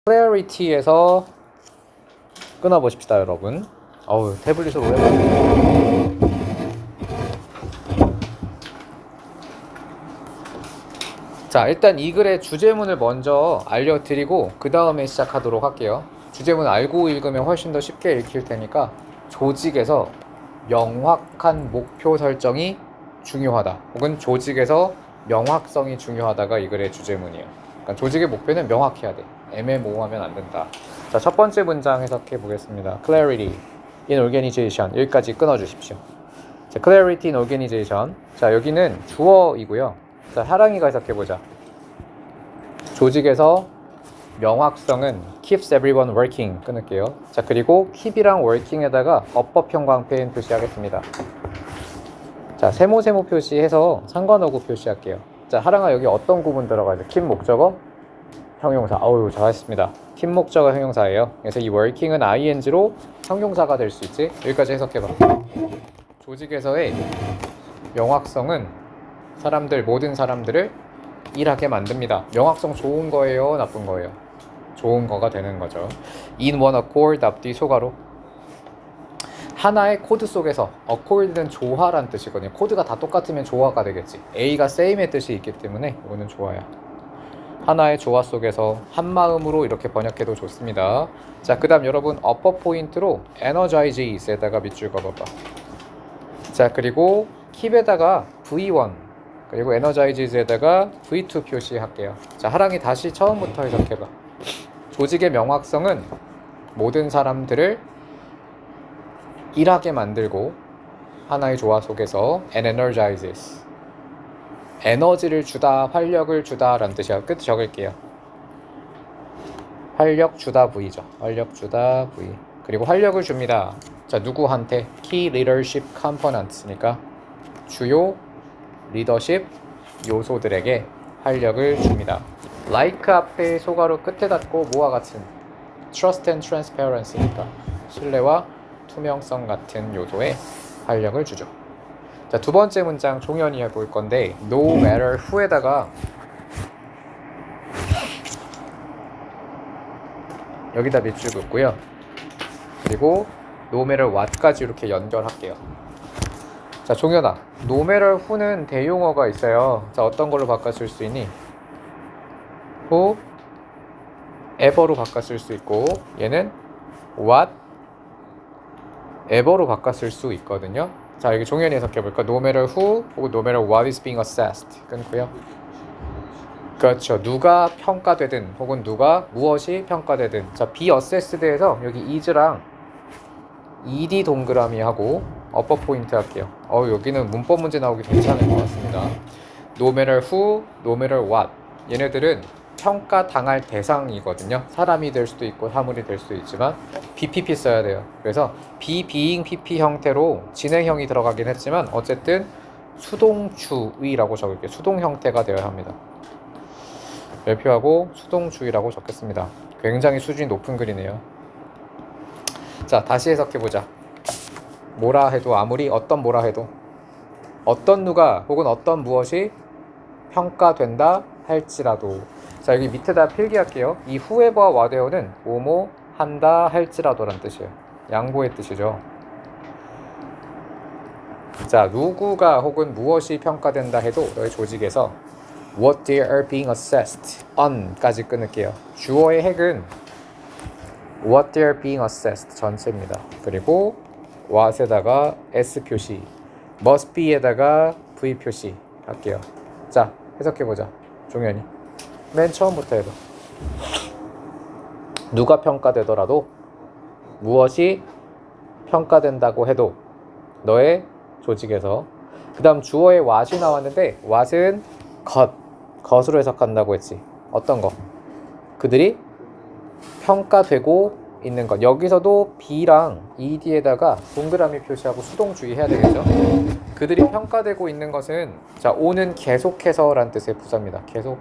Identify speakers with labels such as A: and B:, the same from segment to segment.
A: clarity에서 끊어보십시다, 여러분. 어우, 태블릿으로 오랜만에. 자, 일단 이 글의 주제문을 먼저 알려드리고 그 다음에 시작하도록 할게요. 주제문 알고 읽으면 훨씬 더 쉽게 읽힐 테니까 조직에서 명확한 목표 설정이 중요하다, 혹은 조직에서 명확성이 중요하다가 이 글의 주제문이에요. 그러니까 조직의 목표는 명확해야 돼. 애매모호하면 안 된다. 자, 첫 번째 문장 해석해 보겠습니다. Clarity in organization, 여기까지 끊어주십시오. 자, Clarity in organization. 자, 여기는 주어이고요. 자, 하랑이가 해석해보자. 조직에서 명확성은 keeps everyone working 끊을게요. 자, 그리고 keep이랑 working에다가 어법형 광페인 표시하겠습니다. 자, 세모 표시해서 상관어구 표시할게요. 자, 하랑아 여기 어떤 구문 들어가야 돼? keep 목적어, 형용사. 어우, 잘했습니다. keep 목적어 형용사예요. 그래서 이 working은 ing로 형용사가 될 수 있지. 여기까지 해석해봐. 조직에서의 명확성은 모든 사람들을 일하게 만듭니다. 명확성 좋은 거예요, 나쁜 거예요? 좋은 거가 되는 거죠. In one accord, 앞뒤 소가로. 하나의 코드 속에서, accord는 조화란 뜻이거든요. 코드가 다 똑같으면 조화가 되겠지. A가 same의 뜻이 있기 때문에 이거는 조화야. 하나의 조화 속에서 한 마음으로 이렇게 번역해도 좋습니다. 자, 그 다음 여러분 upper 포인트로 energizes에다가 밑줄 그어봐. 자, 그리고 keep에다가 V1, 그리고 energizes에다가 V2 표시할게요. 자, 하랑이 다시 처음부터 해석해봐. 조직의 명확성은 모든 사람들을 일하게 만들고 하나의 조화 속에서 and energizes, 에너지를 주다, 활력을 주다 라는 뜻이야. 끝 적을게요. 활력 주다 V죠. 활력 주다 V. 그리고 활력을 줍니다. 자, 누구한테? Key leadership components니까 주요 리더십 요소들에게 활력을 줍니다. like 앞에 소가로 끝에 닫고 뭐와 같은? trust and transparency니까 신뢰와 투명성 같은 요소에 활력을 주죠. 자, 두 번째 문장 종현이 해볼 건데 no matter who에다가 여기다 밑줄 긋고요. 그리고 no matter what까지 이렇게 연결할게요. 자, 종현아, no matter who는 대용어가 있어요. 자, 어떤 걸로 바꿔 쓸 수 있니? who, ever로 바꿔 쓸 수 있고, 얘는 what, ever로 바꿔 쓸 수 있거든요. 자, 여기 종현이 해석해볼까? no matter who 혹은 no matter what is being assessed 끊고요. 그렇죠. 누가 평가되든 혹은 누가 무엇이 평가되든. 자, be assessed에서 여기 is랑 ed 동그라미 하고 어퍼 포인트 할게요. 여기는 문법 문제 나오기 괜찮을 것 같습니다. no matter who, no matter what, 얘네들은 평가당할 대상이거든요. 사람이 될 수도 있고 사물이 될 수도 있지만 BPP 써야 돼요. 그래서 be, being, PP 형태로 진행형이 들어가긴 했지만 어쨌든 수동주의라고 적을게요. 수동 형태가 되어야 합니다. 별표하고 수동주의라고 적겠습니다. 굉장히 수준이 높은 글이네요. 자, 다시 해석해보자. 뭐라 해도, 아무리 어떤 뭐라 해도, 어떤 누가 혹은 어떤 무엇이 평가된다 할지라도. 자, 여기 밑에다 필기할게요. 이 whoever와 whatever는 뭐뭐 한다 할지라도란 뜻이에요. 양보의 뜻이죠. 자, 누구가 혹은 무엇이 평가된다 해도 너의 조직에서 what they are being assessed on까지 끊을게요. 주어의 핵은 what they are being assessed 전체입니다. 그리고 what에다가 s 표시, must be에다가 v 표시 할게요. 자, 해석해보자. 종현이 맨 처음부터 해봐. 누가 평가되더라도, 무엇이 평가된다고 해도 너의 조직에서. 그 다음 주어의 what이 나왔는데 what은 것으로 해석한다고 했지. 어떤 것? 그들이 평가되고 있는 것. 여기서도 B랑 ED에다가 동그라미 표시하고 수동주의 해야 되겠죠. 그들이 평가되고 있는 것은, 자, O는 계속해서 란 뜻의 부사입니다. 계속.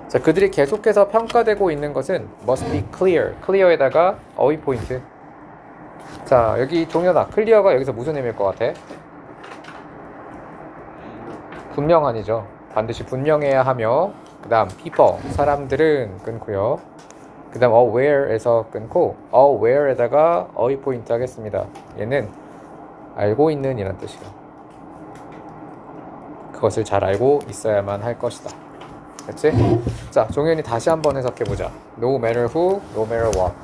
A: 자, 그들이 계속해서 평가되고 있는 것은 must be clear. clear에다가 어휘 포인트. 자, 여기 종현아, clear가 여기서 무슨 의미일 것 같아? 분명한이죠. 반드시 분명해야 하며 그 다음 people 사람들은 끊고요. 그 다음 aware에서 끊고 aware에다가 어휘 포인트 하겠습니다. 얘는 알고 있는 이란 뜻이에요. 그것을 잘 알고 있어야만 할 것이다. 그치? 자, 종현이 다시 한번 해석해보자. No matter who, no matter what.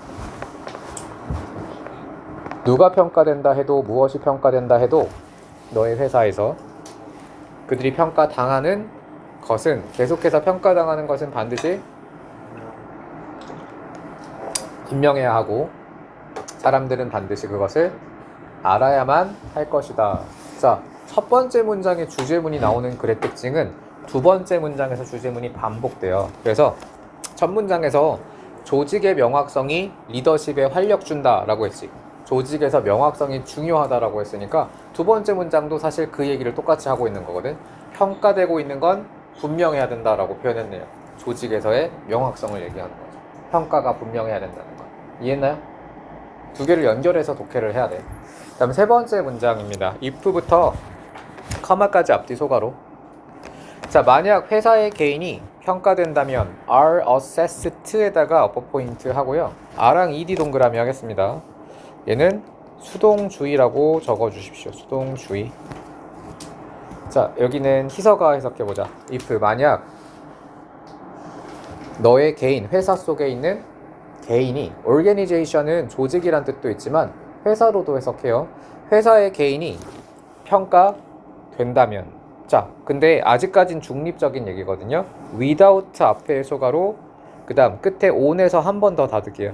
A: 누가 평가된다 해도 무엇이 평가된다 해도 너의 회사에서 그들이 평가당하는 것은 계속해서 평가당하는 것은 반드시 분명해야 하고 사람들은 반드시 그것을 알아야만 할 것이다. 자, 첫 번째 문장에 주제문이 나오는 글의 특징은 두 번째 문장에서 주제문이 반복돼요. 그래서 첫 문장에서 조직의 명확성이 리더십에 활력 준다라고 했지. 조직에서 명확성이 중요하다라고 했으니까 두 번째 문장도 사실 그 얘기를 똑같이 하고 있는 거거든. 평가되고 있는 건 분명해야 된다라고 표현했네요. 조직에서의 명확성을 얘기하는 거죠. 평가가 분명해야 된다는 거. 이해했나요? 두 개를 연결해서 독해를 해야 돼. 다음 세 번째 문장입니다. if부터 커마까지 앞뒤 소가로. 자, 만약 회사의 개인이 평가된다면 are assessed에다가 어퍼 포인트 하고요. r랑 ed 동그라미 하겠습니다. 얘는 수동주의라고 적어주십시오. 수동주의. 자, 여기는 희서가 해석해보자. if 만약 너의 개인, 회사 속에 있는 개인이, organization은 조직이란 뜻도 있지만 회사로도 해석해요. 회사의 개인이 평가된다면. 자, 근데 아직까진 중립적인 얘기거든요. without 앞에 소가로, 그 다음 끝에 on에서 한 번 더 다득이에요.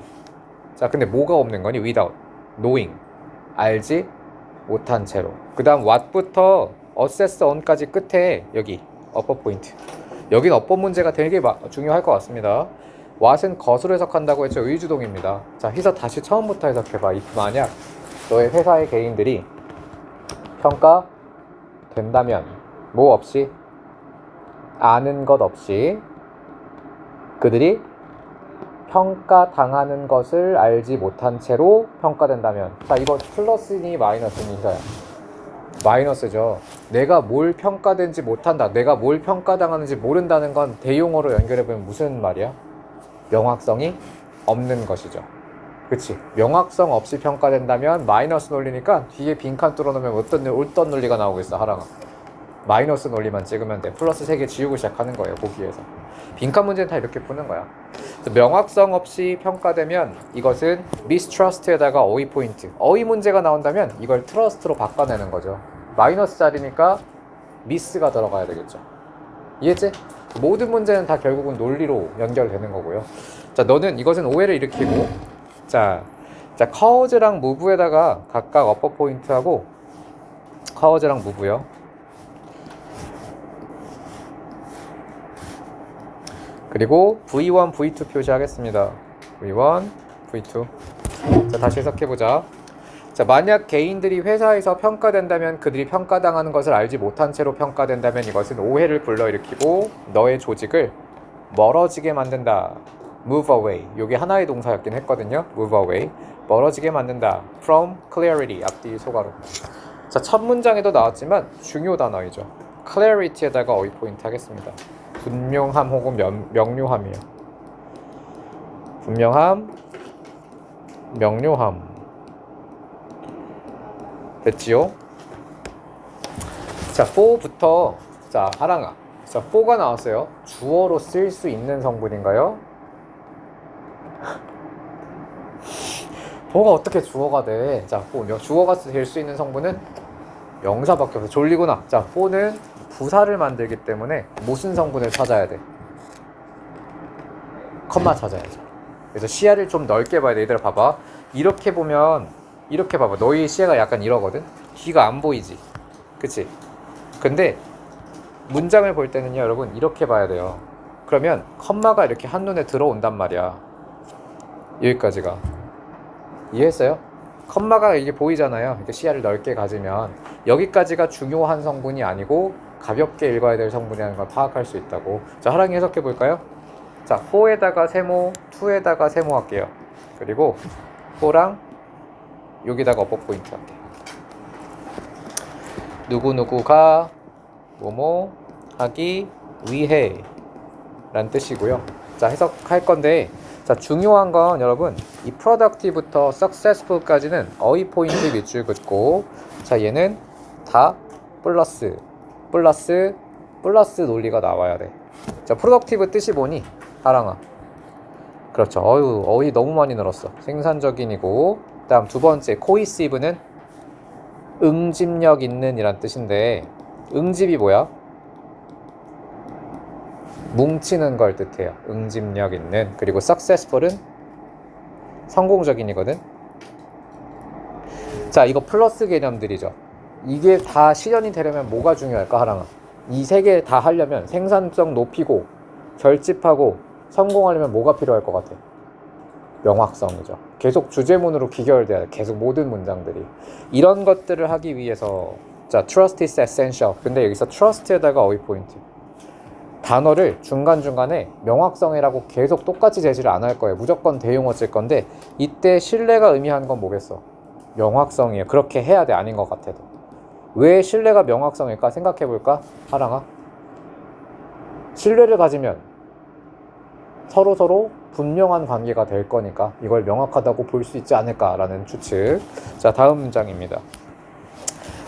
A: 자, 근데 뭐가 없는 거니? without, knowing, 알지 못한 채로. 그 다음 what부터 assess on까지 끝에 여기 upper 포인트. 여긴 어법 문제가 되게 중요할 것 같습니다. what은 것으로 해석한다고 했죠. 의주동입니다. 자, 희서 다시 처음부터 해석해봐. if 만약 너의 회사의 개인들이 평가된다면 뭐 없이, 아는 것 없이 그들이 평가당하는 것을 알지 못한 채로 평가된다면. 자, 이거 플러스니 마이너스니 희서야? 마이너스죠. 내가 뭘 평가된지 못한다, 내가 뭘 평가당하는지 모른다는 건 대용어로 연결해보면 무슨 말이야? 명확성이 없는 것이죠. 그치? 명확성 없이 평가된다면 마이너스 논리니까 뒤에 빈칸 뚫어놓으면 어떤 논리가 나오겠어, 하랑아? 마이너스 논리만 찍으면 돼. 플러스 3개 지우고 시작하는 거예요, 보기에서. 빈칸 문제는 다 이렇게 푸는 거야. 명확성 없이 평가되면 이것은 mistrust에다가 어휘 포인트. 어휘 문제가 나온다면 이걸 trust로 바꿔내는 거죠. 마이너스 자리니까 miss가 들어가야 되겠죠. 이해했지? 모든 문제는 다 결국은 논리로 연결되는 거고요. 자, 너는 이것은 오해를 일으키고, 자, cause랑 move에다가 각각 upper 포인트하고, cause랑 move요. 그리고 V1, V2 표시하겠습니다. V1, V2. 자, 다시 해석해보자. 자, 만약 개인들이 회사에서 평가된다면 그들이 평가당하는 것을 알지 못한 채로 평가된다면 이것은 오해를 불러일으키고 너의 조직을 멀어지게 만든다. move away. 이게 하나의 동사였긴 했거든요. move away. 멀어지게 만든다. from clarity. 앞뒤 소가로. 자, 첫 문장에도 나왔지만 중요 단어이죠. clarity에다가 어휘 포인트 하겠습니다. 분명함 혹은 명료함이에요. 분명함, 명료함. 됐지요? 자, for부터, 자, 하랑아. 자, for가 나왔어요. 주어로 쓸 수 있는 성분인가요? for가 어떻게 주어가 돼? 자, for. 주어가 될 수 있는 성분은 명사밖에 없어. 졸리구나. 자, for는 부사를 만들기 때문에 무슨 성분을 찾아야 돼? 컴마 찾아야죠. 그래서 시야를 좀 넓게 봐야 돼. 얘들아 봐봐. 이렇게 보면, 이렇게 봐봐. 너희 시야가 약간 이러거든? 뒤가 안 보이지? 그치? 근데 문장을 볼 때는요, 여러분, 이렇게 봐야 돼요. 그러면 컴마가 이렇게 한눈에 들어온단 말이야. 여기까지가. 이해했어요? 컴마가 이게 보이잖아요. 이렇게 시야를 넓게 가지면 여기까지가 중요한 성분이 아니고 가볍게 읽어야 될 성분이라는 걸 파악할 수 있다고. 자, 하랑이 해석해 볼까요? 자, 4에다가 세모, 2에다가 세모 할게요. 그리고 4랑 여기다가 어퍼 포인트 할게요. 누구누구가 뭐뭐 하기 위해 라는 뜻이고요. 자, 해석할 건데, 자, 중요한 건 여러분, 이 productive부터 successful까지는 어휘 포인트 밑줄 긋고, 자, 얘는 다 플러스 논리가 나와야 돼. 자, productive 뜻이 뭐니? 하랑아. 그렇죠. 어휘 너무 많이 늘었어. 생산적인이고, 다음 두 번째 cohesive는 응집력 있는 이란 뜻인데, 응집이 뭐야? 뭉치는 걸 뜻해요. 응집력 있는. 그리고 successful은 성공적인이거든. 자, 이거 플러스 개념들이죠. 이게 다 실현이 되려면 뭐가 중요할까, 하랑아? 이 세 개 다 하려면 생산성 높이고 결집하고 성공하려면 뭐가 필요할 것 같아? 명확성이죠. 계속 주제문으로 귀결돼야 돼. 계속 모든 문장들이. 이런 것들을 하기 위해서, 자, trust is essential. 근데 여기서 trust에다가 어휘 포인트. 단어를 중간중간에 명확성이라고 계속 똑같이 제시를 안 할 거예요. 무조건 대용어 쓸 건데, 이때 신뢰가 의미하는 건 뭐겠어? 명확성이에요. 그렇게 해야 돼. 아닌 것 같아도. 왜 신뢰가 명확성일까? 생각해 볼까? 하랑아. 신뢰를 가지면 서로 분명한 관계가 될 거니까 이걸 명확하다고 볼 수 있지 않을까라는 추측. 자, 다음 문장입니다.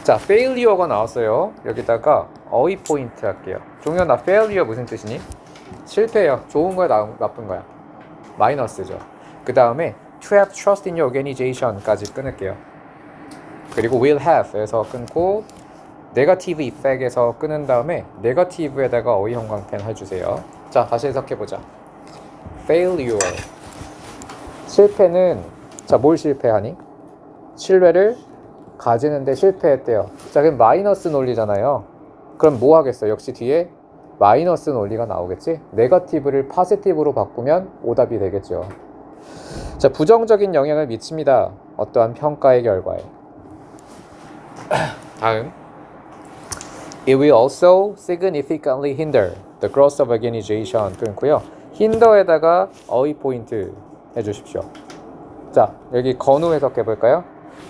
A: 자, failure가 나왔어요. 여기다가 어휘 포인트 할게요. 종현아, failure 무슨 뜻이니? 실패예요. 좋은 거야, 나쁜 거야? 마이너스죠. 그 다음에 to have trust in your organization까지 끊을게요. 그리고 will have에서 끊고 negative effect에서 끊은 다음에 negative에다가 어휘 형광펜 해주세요. 자, 다시 해석해보자. failure. 실패는, 자, 뭘 실패하니? 신뢰를 가지는데 실패했대요. 자, 그럼 마이너스 논리잖아요. 그럼 뭐 하겠어? 역시 뒤에 마이너스 논리가 나오겠지? 네거티브를 포지티브로 바꾸면 오답이 되겠죠. 자, 부정적인 영향을 미칩니다. 어떠한 평가의 결과에. 다음. It will also significantly hinder the growth of organization. 끊고요. hinder에다가 어휘 포인트 해주십시오. 자, 여기 건우 해석해 볼까요?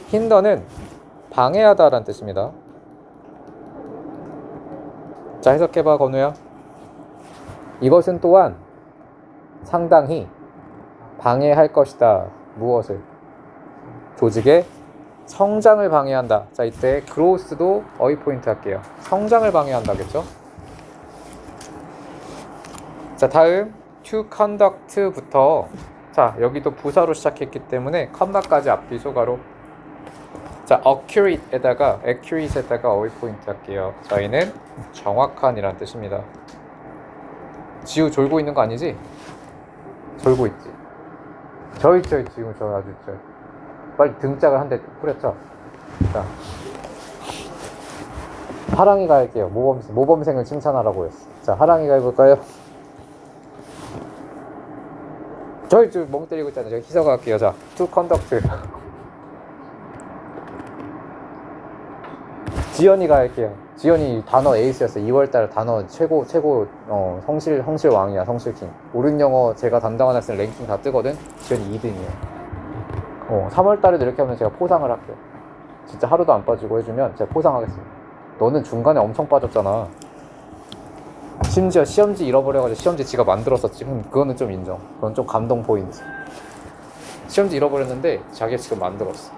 A: hinder는 방해하다 라는 뜻입니다. 자, 해석해봐, 건우야. 이것은 또한 상당히 방해할 것이다. 무엇을? 조직의 성장을 방해한다. 자, 이때 growth도 어휘 포인트 할게요. 성장을 방해한다겠죠? 자, 다음 to conduct부터, 자, 여기도 부사로 시작했기 때문에 컴마까지 앞뒤 소가로. 자, accurate에다가 어휘 포인트 할게요. 저희는 정확한이란 뜻입니다. 지우 졸고 있는 거 아니지? 졸고 있지. 저 있죠, 지금 저 아주 있죠. 빨리 등짝을 한 대 뿌렸죠. 자, 하랑이가 할게요. 모범생을 칭찬하라고 했어. 자, 하랑이가 해볼까요? 저희 멍 때리고 있잖아요. 제가 희서가 할게요. 자, to conduct. 지연이가 할게요. 지연이 단어 에이스였어요. 2월달 단어 최고 성실 왕이야. 성실킹. 옳은 영어 제가 담당한 학생 랭킹 다 뜨거든. 지연이 2등이에요. 3월달에도 이렇게 하면 제가 포상을 할게요. 진짜 하루도 안 빠지고 해주면 제가 포상하겠습니다. 너는 중간에 엄청 빠졌잖아. 심지어 시험지 잃어버려가지고 시험지 지가 만들었었지. 그거는 좀 인정. 그건 좀 감동 포인트. 시험지 잃어버렸는데 자기가 지금 만들었어.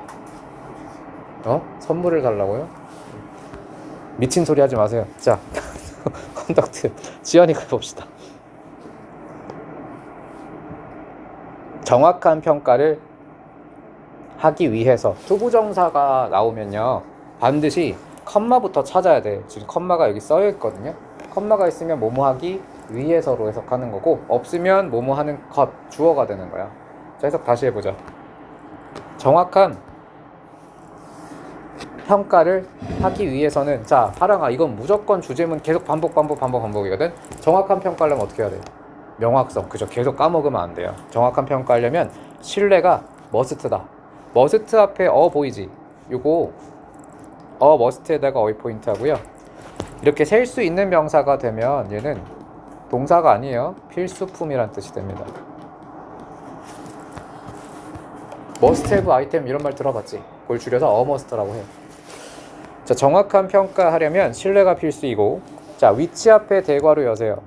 A: 선물을 달라고요? 미친 소리 하지 마세요. 자, 컨덕트 지연이가 해봅시다. 정확한 평가를 하기 위해서 투부정사가 나오면요, 반드시 컴마부터 찾아야 돼. 지금 컴마가 여기 써여 있거든요. 컴마가 있으면 뭐뭐 하기 위해서로 해석하는 거고, 없으면 뭐뭐 하는 것, 주어가 되는 거야. 자, 해석 다시 해보자. 정확한 평가를 하기 위해서는, 자, 하랑아, 이건 무조건 주제문 계속 반복이거든. 정확한 평가하려면 어떻게 해야 돼? 명확성. 그죠? 계속 까먹으면 안 돼요. 정확한 평가하려면 신뢰가 머스트다. 머스트 앞에 보이지? 요거 머스트에다가 어휘 포인트 하고요. 이렇게 셀 수 있는 명사가 되면 얘는 동사가 아니에요. 필수품이란 뜻이 됩니다. 머스트 해브 아이템 이런 말 들어봤지? 그걸 줄여서 머스트라고 해요. 자, 정확한 평가하려면 신뢰가 필수이고, 자, 위치 앞에 대괄호 여세요.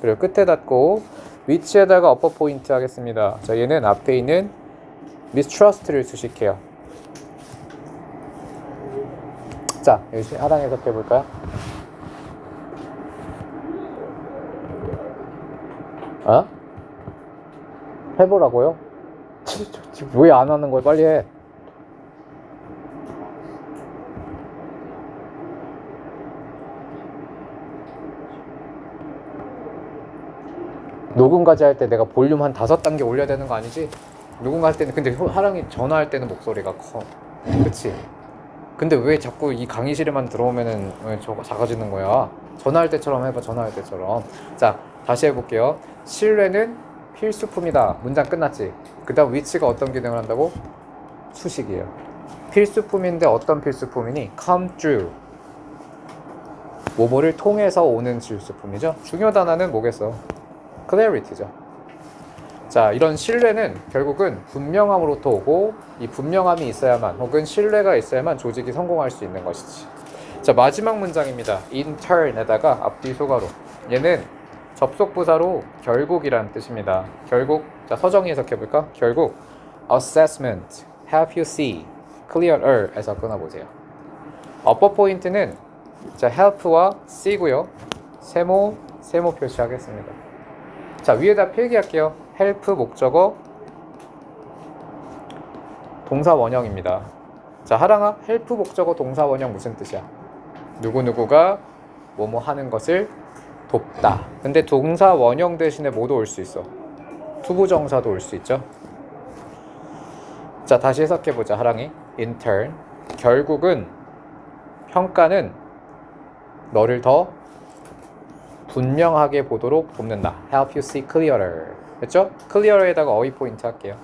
A: 그리고 끝에 닫고 위치에다가 어퍼 포인트 하겠습니다. 자, 얘는 앞에 있는 mistrust를 수식해요. 자, 여기 하랑 해석해 볼까요? 어? 해보라고요? 왜 안 하는 거야? 빨리 해. 녹음까지 할 때 내가 볼륨 한 5단계 올려야 되는 거 아니지? 녹음할 때는 근데 하랑이 전화할 때는 목소리가 커. 그치? 근데 왜 자꾸 이 강의실에만 들어오면은 왜 저거 작아지는 거야? 전화할 때처럼 해봐. 전화할 때처럼. 자, 다시 해볼게요. 신뢰는 필수품이다. 문장 끝났지? 그 다음 위치가 어떤 기능을 한다고? 수식이에요. 필수품인데 어떤 필수품이니? come through. 뭐뭐를 통해서 오는 필수품이죠. 중요 단어는 뭐겠어? clarity죠. 자, 이런 신뢰는 결국은 분명함으로부터 오고, 이 분명함이 있어야만 혹은 신뢰가 있어야만 조직이 성공할 수 있는 것이지. 자, 마지막 문장입니다. in turn에다가 앞뒤 소가로. 얘는 접속부사로 결국이라는 뜻입니다. 결국. 자, 서정희 해석해볼까? 결국 assessment, have you see, clearer 에서 끊어보세요. upper 포인트는 자, help와 see고요. 세모 표시하겠습니다. 자, 위에다 필기할게요. help 목적어 동사 원형입니다. 자, 하랑아, help 목적어 동사 원형 무슨 뜻이야? 누구누구가 뭐뭐 하는 것을 돕다. 근데 동사 원형 대신에 뭐도 올 수 있어? 투부정사도 올 수 있죠. 자, 다시 해석해보자. 하랑이 intern 결국은 평가는 너를 더 분명하게 보도록 돕는다. help you see clearer. 됐죠? clearer에다가 어휘 포인트 할게요.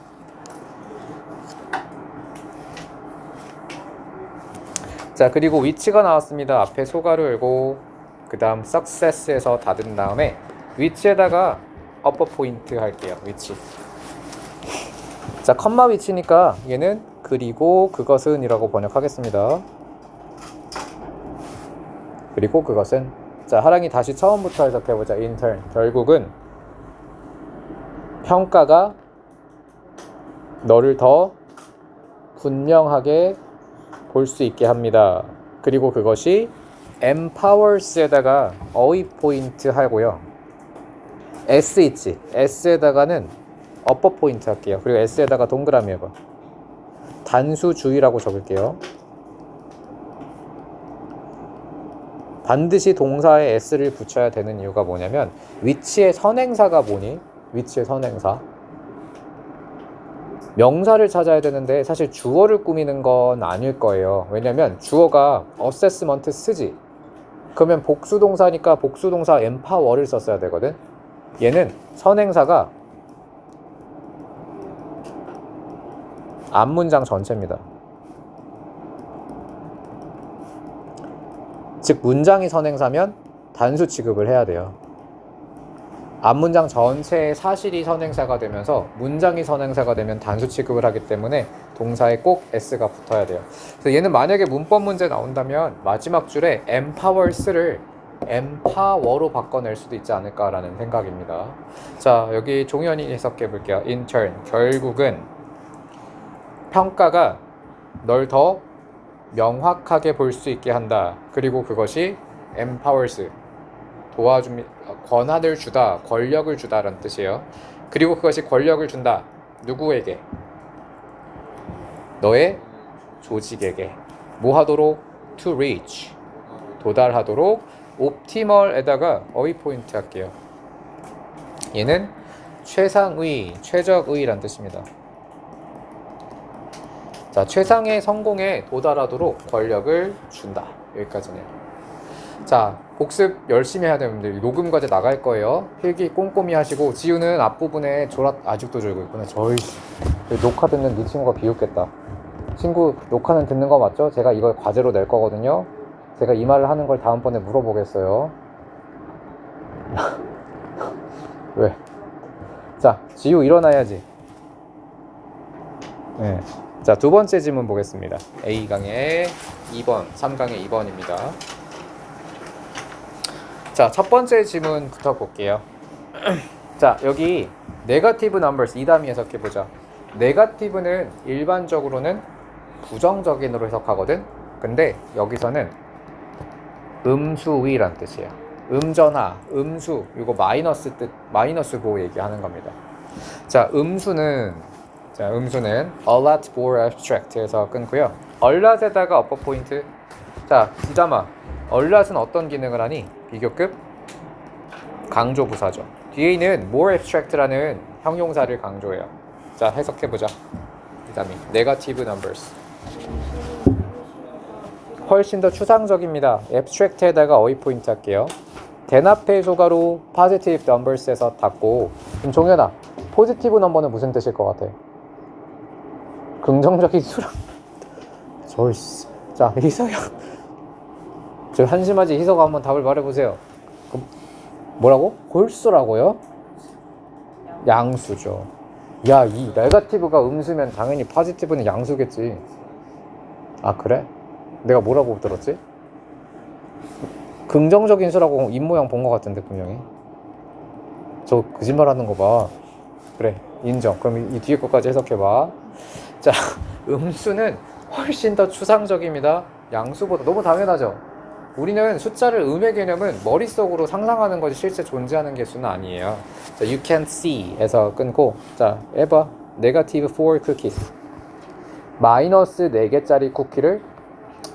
A: 자, 그리고 위치가 나왔습니다. 앞에 소가로 열고 그 다음 success에서 닫은 다음에 위치에다가 upper 포인트 할게요. 위치. 자, 컴마 위치니까 얘는 그리고 그것은 이라고 번역하겠습니다. 그리고 그것은. 자, 하랑이 다시 처음부터 해석해보자. intern 결국은 평가가 너를 더 분명하게 볼 수 있게 합니다. 그리고 그것이 empowers에다가 어휘 포인트 하고요. s 있지? s에다가는 upper 포인트 할게요. 그리고 s에다가 동그라미 해봐. 단수주의라고 적을게요. 반드시 동사에 s를 붙여야 되는 이유가 뭐냐면 위치의 선행사가 뭐니? 위치의 선행사. 명사를 찾아야 되는데 사실 주어를 꾸미는 건 아닐 거예요. 왜냐면 주어가 assessment 쓰지. 그러면 복수동사니까 복수동사 empower를 썼어야 되거든. 얘는 선행사가 앞문장 전체입니다. 즉 문장이 선행사면 단수 취급을 해야 돼요. 앞문장 전체의 사실이 선행사가 되면서 문장이 선행사가 되면 단수 취급을 하기 때문에 동사에 꼭 s가 붙어야 돼요. 그래서 얘는 만약에 문법 문제 나온다면 마지막 줄에 empowers를 empower로 바꿔낼 수도 있지 않을까라는 생각입니다. 자, 여기 종현이 해석해 볼게요. intern 결국은 평가가 널 더 명확하게 볼 수 있게 한다. 그리고 그것이 empowers 권한을 주다, 권력을 주다라는 뜻이에요. 그리고 그것이 권력을 준다. 누구에게? 너의 조직에게. 뭐 하도록? to reach 도달하도록. optimal에다가 어휘 포인트 할게요. 얘는 최상의, 최적의란 뜻입니다. 자, 최상의 성공에 도달하도록 권력을 준다. 여기까지네요. 자, 복습 열심히 해야 되는데 녹음 과제 나갈 거예요. 필기 꼼꼼히 하시고. 지우는 앞부분에 아직도 졸고 있구나. 저희 녹화 듣는 네 친구가 비웃겠다. 친구 녹화는 듣는 거 맞죠? 제가 이걸 과제로 낼 거거든요. 제가 이 말을 하는 걸 다음번에 물어보겠어요. 왜? 자, 지우 일어나야지. 네. 자, 두 번째 질문 보겠습니다. A강의 2번, 3강의 2번입니다. 자, 첫 번째 질문부터 볼게요. 자, 여기 네거티브 넘버스 이 다음에 해석해보자. 네거티브는 일반적으로는 부정적인으로 해석하거든. 근데 여기서는 음수위란 뜻이에요. 음전하, 음수, 이거 마이너스 뜻, 마이너스 보 얘기하는 겁니다. 자, 음수는 a lot more abstract에서 끊고요. a lot에다가 upper 포인트. 자, 부자마. a lot은 어떤 기능을 하니? 비교급 강조 부사죠. 뒤에 있는 more abstract라는 형용사를 강조해요. 자, 해석해보자. 비타민 negative numbers. 훨씬 더 추상적입니다. abstract에다가 어휘 포인트 할게요. 대납해 소가로 positive numbers에서 닫고. 그럼 종현아, positive number는 무슨 뜻일 것 같아? 긍정적인 수랑. 자, 희석이 저 한심하지. 희석아 한번 답을 말해보세요. 뭐라고? 홀수라고요? 양수죠. 야, 이 네거티브가 음수면 당연히 포지티브는 양수겠지. 아, 그래? 내가 뭐라고 들었지? 긍정적인 수라고 입모양 본 것 같은데 분명히. 저 거짓말하는 거 봐. 그래, 인정. 그럼 이 뒤에 것까지 해석해봐. 자, 음수는 훨씬 더 추상적입니다. 양수보다. 너무 당연하죠? 우리는 숫자를 음의 개념은 머릿속으로 상상하는 것이 실제 존재하는 개수는 아니에요. 자, you can't see 에서 끊고. 자, 해봐. negative 4 cookies. 마이너스 4개짜리 쿠키를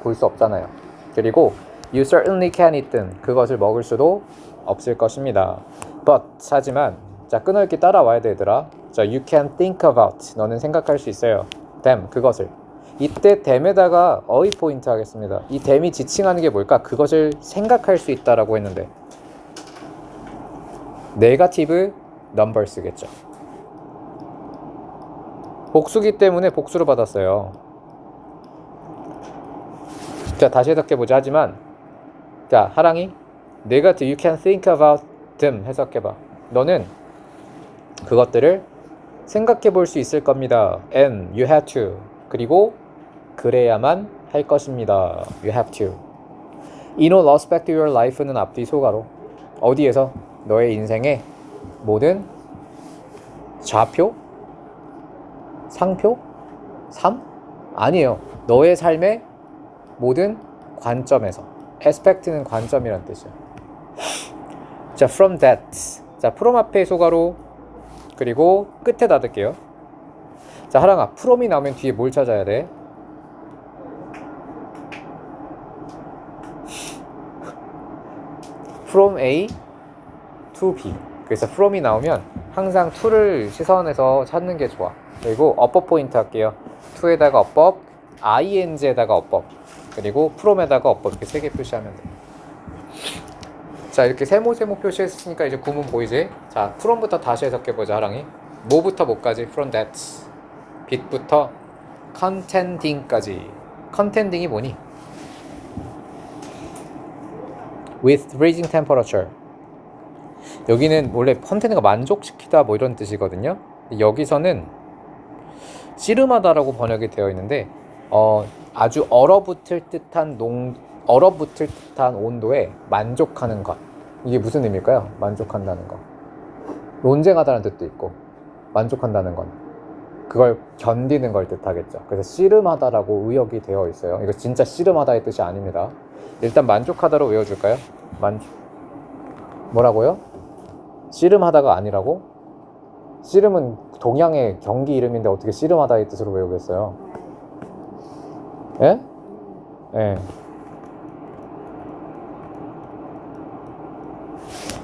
A: 볼 수 없잖아요. 그리고 you certainly can eat them. 그것을 먹을 수도 없을 것입니다. but 하지만 자, 끊어읽기 따라와야 돼, 얘들아. 자, you can think about. 너는 생각할 수 있어요. them. 그것을. 이때 them에다가 어휘 포인트 하겠습니다. 이 them이 지칭하는 게 뭘까? 그것을 생각할 수 있다라고 했는데 네거티브 넘버스겠죠. 복수기 때문에 복수로 받았어요. 자, 다시 해석해보자. 하지만 자, 하랑이 네거티브 you can think about them 해석해봐. 너는 그것들을 생각해 볼 수 있을 겁니다. and you have to. 그리고 그래야만 할 것입니다. You have to. In all aspect of your life는 앞뒤 소가로. 어디에서? 너의 인생의 모든 좌표? 상표? 삶? 아니에요. 너의 삶의 모든 관점에서. aspect는 관점이란 뜻이에요. 자, from that. 자, from 앞에 소가로. 그리고 끝에 닫을게요. 자, 하랑아, from이 나오면 뒤에 뭘 찾아야 돼? from A to B. 그래서 from이 나오면 항상 to를 시선에서 찾는 게 좋아. 그리고 upper 포인트 할게요. to에다가 above, ing에다가 above, 그리고 from에다가 above. 이렇게 3개 표시하면 돼. 자, 이렇게 세모 표시했으니까 이제 구문 보이지? 자, from부터 다시 해석해보자, 하랑이. 뭐부터 뭐까지? from that. 빛부터 contending까지. contending이 뭐니? with freezing temperature. 여기는 원래 컨텐츠가 만족시키다 뭐 이런 뜻이거든요. 여기서는 씨름하다라고 번역이 되어 있는데 아주 얼어붙을 듯한 온도에 만족하는 것. 이게 무슨 의미일까요? 만족한다는 거. 논쟁하다는 뜻도 있고 만족한다는 건 그걸 견디는 걸 뜻하겠죠. 그래서 씨름하다라고 의역이 되어 있어요. 이거 진짜 씨름하다의 뜻이 아닙니다. 일단 만족하다로 외워줄까요? 뭐라고요? 씨름하다가 아니라고? 씨름은 동양의 경기 이름인데 어떻게 씨름하다의 뜻으로 외우겠어요? 예? 예.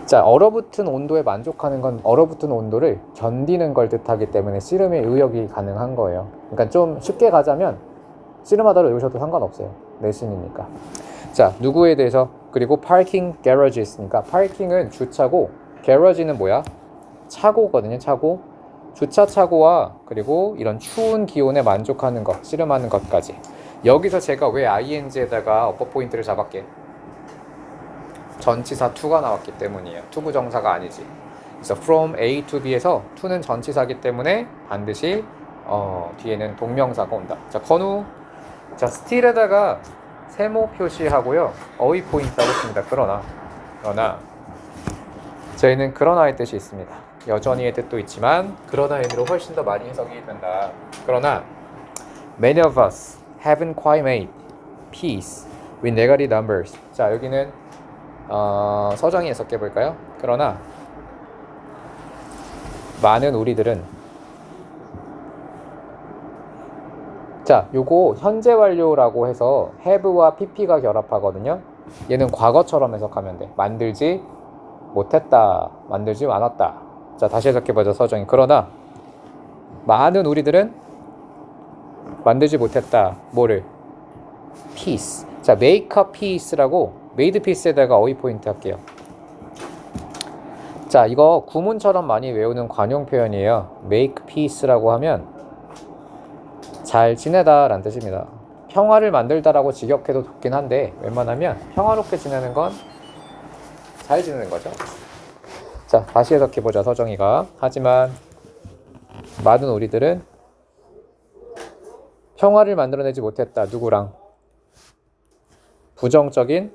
A: 자, 얼어붙은 온도에 만족하는 건 얼어붙은 온도를 견디는 걸 뜻하기 때문에 씨름의 의역이 가능한 거예요. 그러니까 좀 쉽게 가자면 씨름하다로 외우셔도 상관없어요. 내신이니까. 자, 누구에 대해서? 그리고 parking garage 있으니까 parking은 주차고 garage는 뭐야? 차고거든요. 차고. 주차 차고와 그리고 이런 추운 기온에 만족하는 것, 씨름하는 것까지. 여기서 제가 왜 ing에다가 어퍼 포인트를 잡았게? 전치사 to가 나왔기 때문이에요. to 부정사가 아니지. 그래서 from A to B에서 to는 전치사기 때문에 반드시 뒤에는 동명사가 온다. 자, 건우. 자, still에다가 세모 표시하고요. 어휘 포인트 하겠습니다. 그러나 저희는 그러나의 뜻이 있습니다. 여전히의 뜻도 있지만 그러나의 의미로 훨씬 더 많이 해석이 된다. 그러나 many of us haven't quite made peace with negative numbers. 자, 여기는 서정이 해석해 볼까요? 그러나 많은 우리들은, 자, 요거 현재 완료라고 해서 have와 pp가 결합하거든요. 얘는 과거처럼 해석하면 돼. 만들지 못했다, 만들지 않았다. 자, 다시 해석해보자. 서정이. 그러나 많은 우리들은 만들지 못했다. 뭐를? peace. 자, make a peace라고 made peace에다가 어휘 포인트 할게요. 자, 이거 구문처럼 많이 외우는 관용 표현이에요. make peace라고 하면 잘 지내다 라는 뜻입니다. 평화를 만들다라고 직역해도 좋긴 한데 웬만하면 평화롭게 지내는 건 잘 지내는 거죠. 자, 다시 해석해보자. 서정이가. 하지만 많은 우리들은 평화를 만들어내지 못했다. 누구랑? 부정적인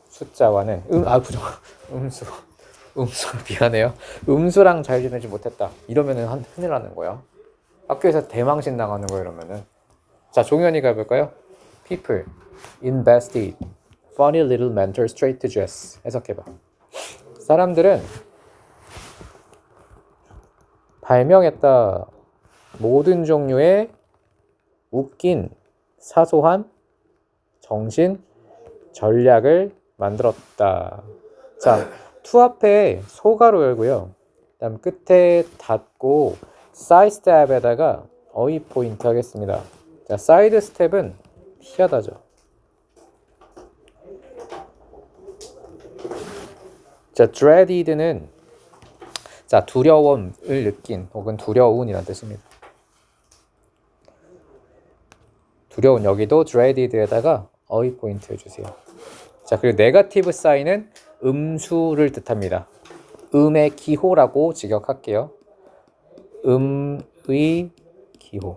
A: 숫자와는 음수 미안해요. 음수랑 잘 지내지 못했다. 이러면은 큰일 나는 거야. 학교에서 대망신 나가는 거 이러면은. 자, 종현이가 해볼까요? People invested funny little mental strategies. 해석해봐. 사람들은 발명했다. 모든 종류의 웃긴 사소한 정신 전략을 만들었다. 자, 투 앞에 소가로 열고요. 그다음 끝에 닫고 사이드 스텝에다가 어휘 포인트 하겠습니다. 자, 사이드 스텝은 피하다죠. 자, dreaded는 자, 두려움을 느낀 혹은 두려운이라는 뜻입니다. 두려운, 여기도 dreaded에다가 어휘 포인트 해주세요. 자, 그리고 네거티브 사인은 음수를 뜻합니다. 음의 기호라고 직역할게요. 음의 기호,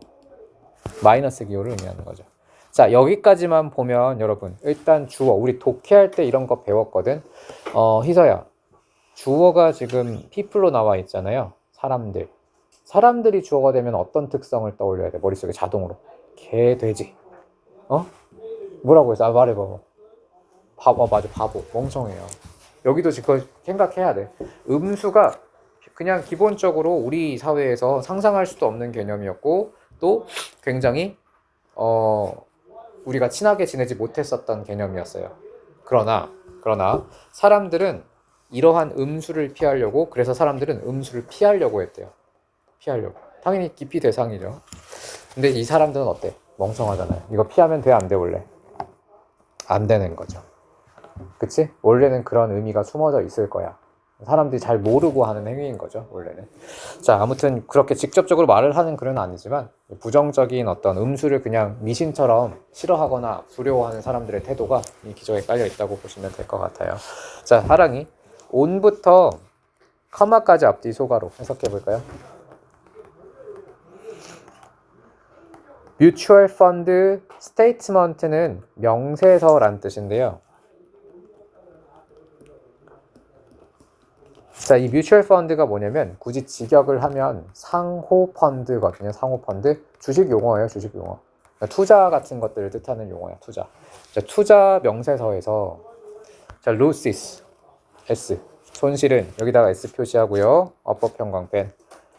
A: 마이너스 기호를 의미하는 거죠. 자, 여기까지만 보면 여러분 일단 주어, 우리 독해할 때 이런 거 배웠거든. 희서야, 주어가 지금 people로 나와 있잖아요. 사람들이 주어가 되면 어떤 특성을 떠올려야 돼? 머릿속에 자동으로 개, 돼지. 뭐라고 했어? 말해봐. 바보. 맞아, 바보. 멍청해요. 여기도 지금 생각해야 돼. 음수가 그냥 기본적으로 우리 사회에서 상상할 수도 없는 개념이었고 또 굉장히 우리가 친하게 지내지 못했었던 개념이었어요. 그러나 사람들은 이러한 음수를 피하려고, 그래서 사람들은 음수를 피하려고 했대요. 피하려고. 당연히 기피 대상이죠. 근데 이 사람들은 어때? 멍청하잖아요. 이거 피하면 돼, 안 돼? 원래 안 되는 거죠. 그치? 원래는 그런 의미가 숨어져 있을 거야. 사람들이 잘 모르고 하는 행위인 거죠, 원래는. 자, 아무튼 그렇게 직접적으로 말을 하는 글은 아니지만 부정적인 어떤 음수를 그냥 미신처럼 싫어하거나 두려워하는 사람들의 태도가 이 기저에 깔려 있다고 보시면 될 것 같아요. 자, 하랑이 온부터 커마까지 앞뒤 소가로 해석해 볼까요? 뮤추얼 펀드 스테이트먼트는 명세서란 뜻인데요. 자, 이 뮤추얼 펀드가 뭐냐면 굳이 직역을 하면 상호 펀드거든요. 상호 펀드. 주식 용어예요, 주식 용어. 투자 같은 것들을 뜻하는 용어야, 투자. 자, 투자 명세서에서 자, losses S, 손실은 여기다가 S 표시하고요. 어법 형광펜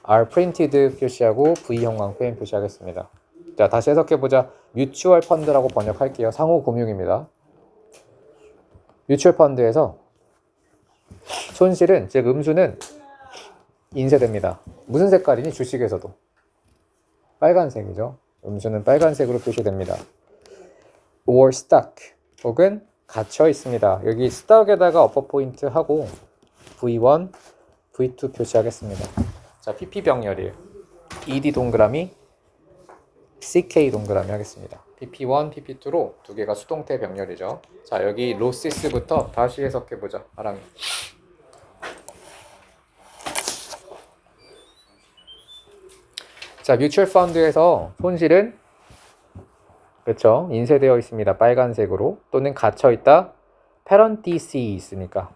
A: R printed 표시하고 V 형광펜 표시하겠습니다. 자, 다시 해석해보자. 뮤추얼 펀드라고 번역할게요. 상호 금융입니다. 뮤추얼 펀드에서 손실은, 즉 음수는 인쇄됩니다. 무슨 색깔이니? 주식에서도 빨간색이죠. 음수는 빨간색으로 표시됩니다. or stuck, 혹은 갇혀 있습니다. 여기 stuck에다가 어퍼 포인트 하고 V1, V2 표시하겠습니다. 자, PP 병렬이에요. ED 동그라미, CK 동그라미 하겠습니다. PP1, PP2로 두 개가 수동태 병렬이죠. 자, 여기 로시스부터 다시 해석해보자. 아랑이. 자, 뮤추얼 펀드에서 손실은 그렇죠, 인쇄되어 있습니다. 빨간색으로. 또는 갇혀있다. 페런티시 있으니까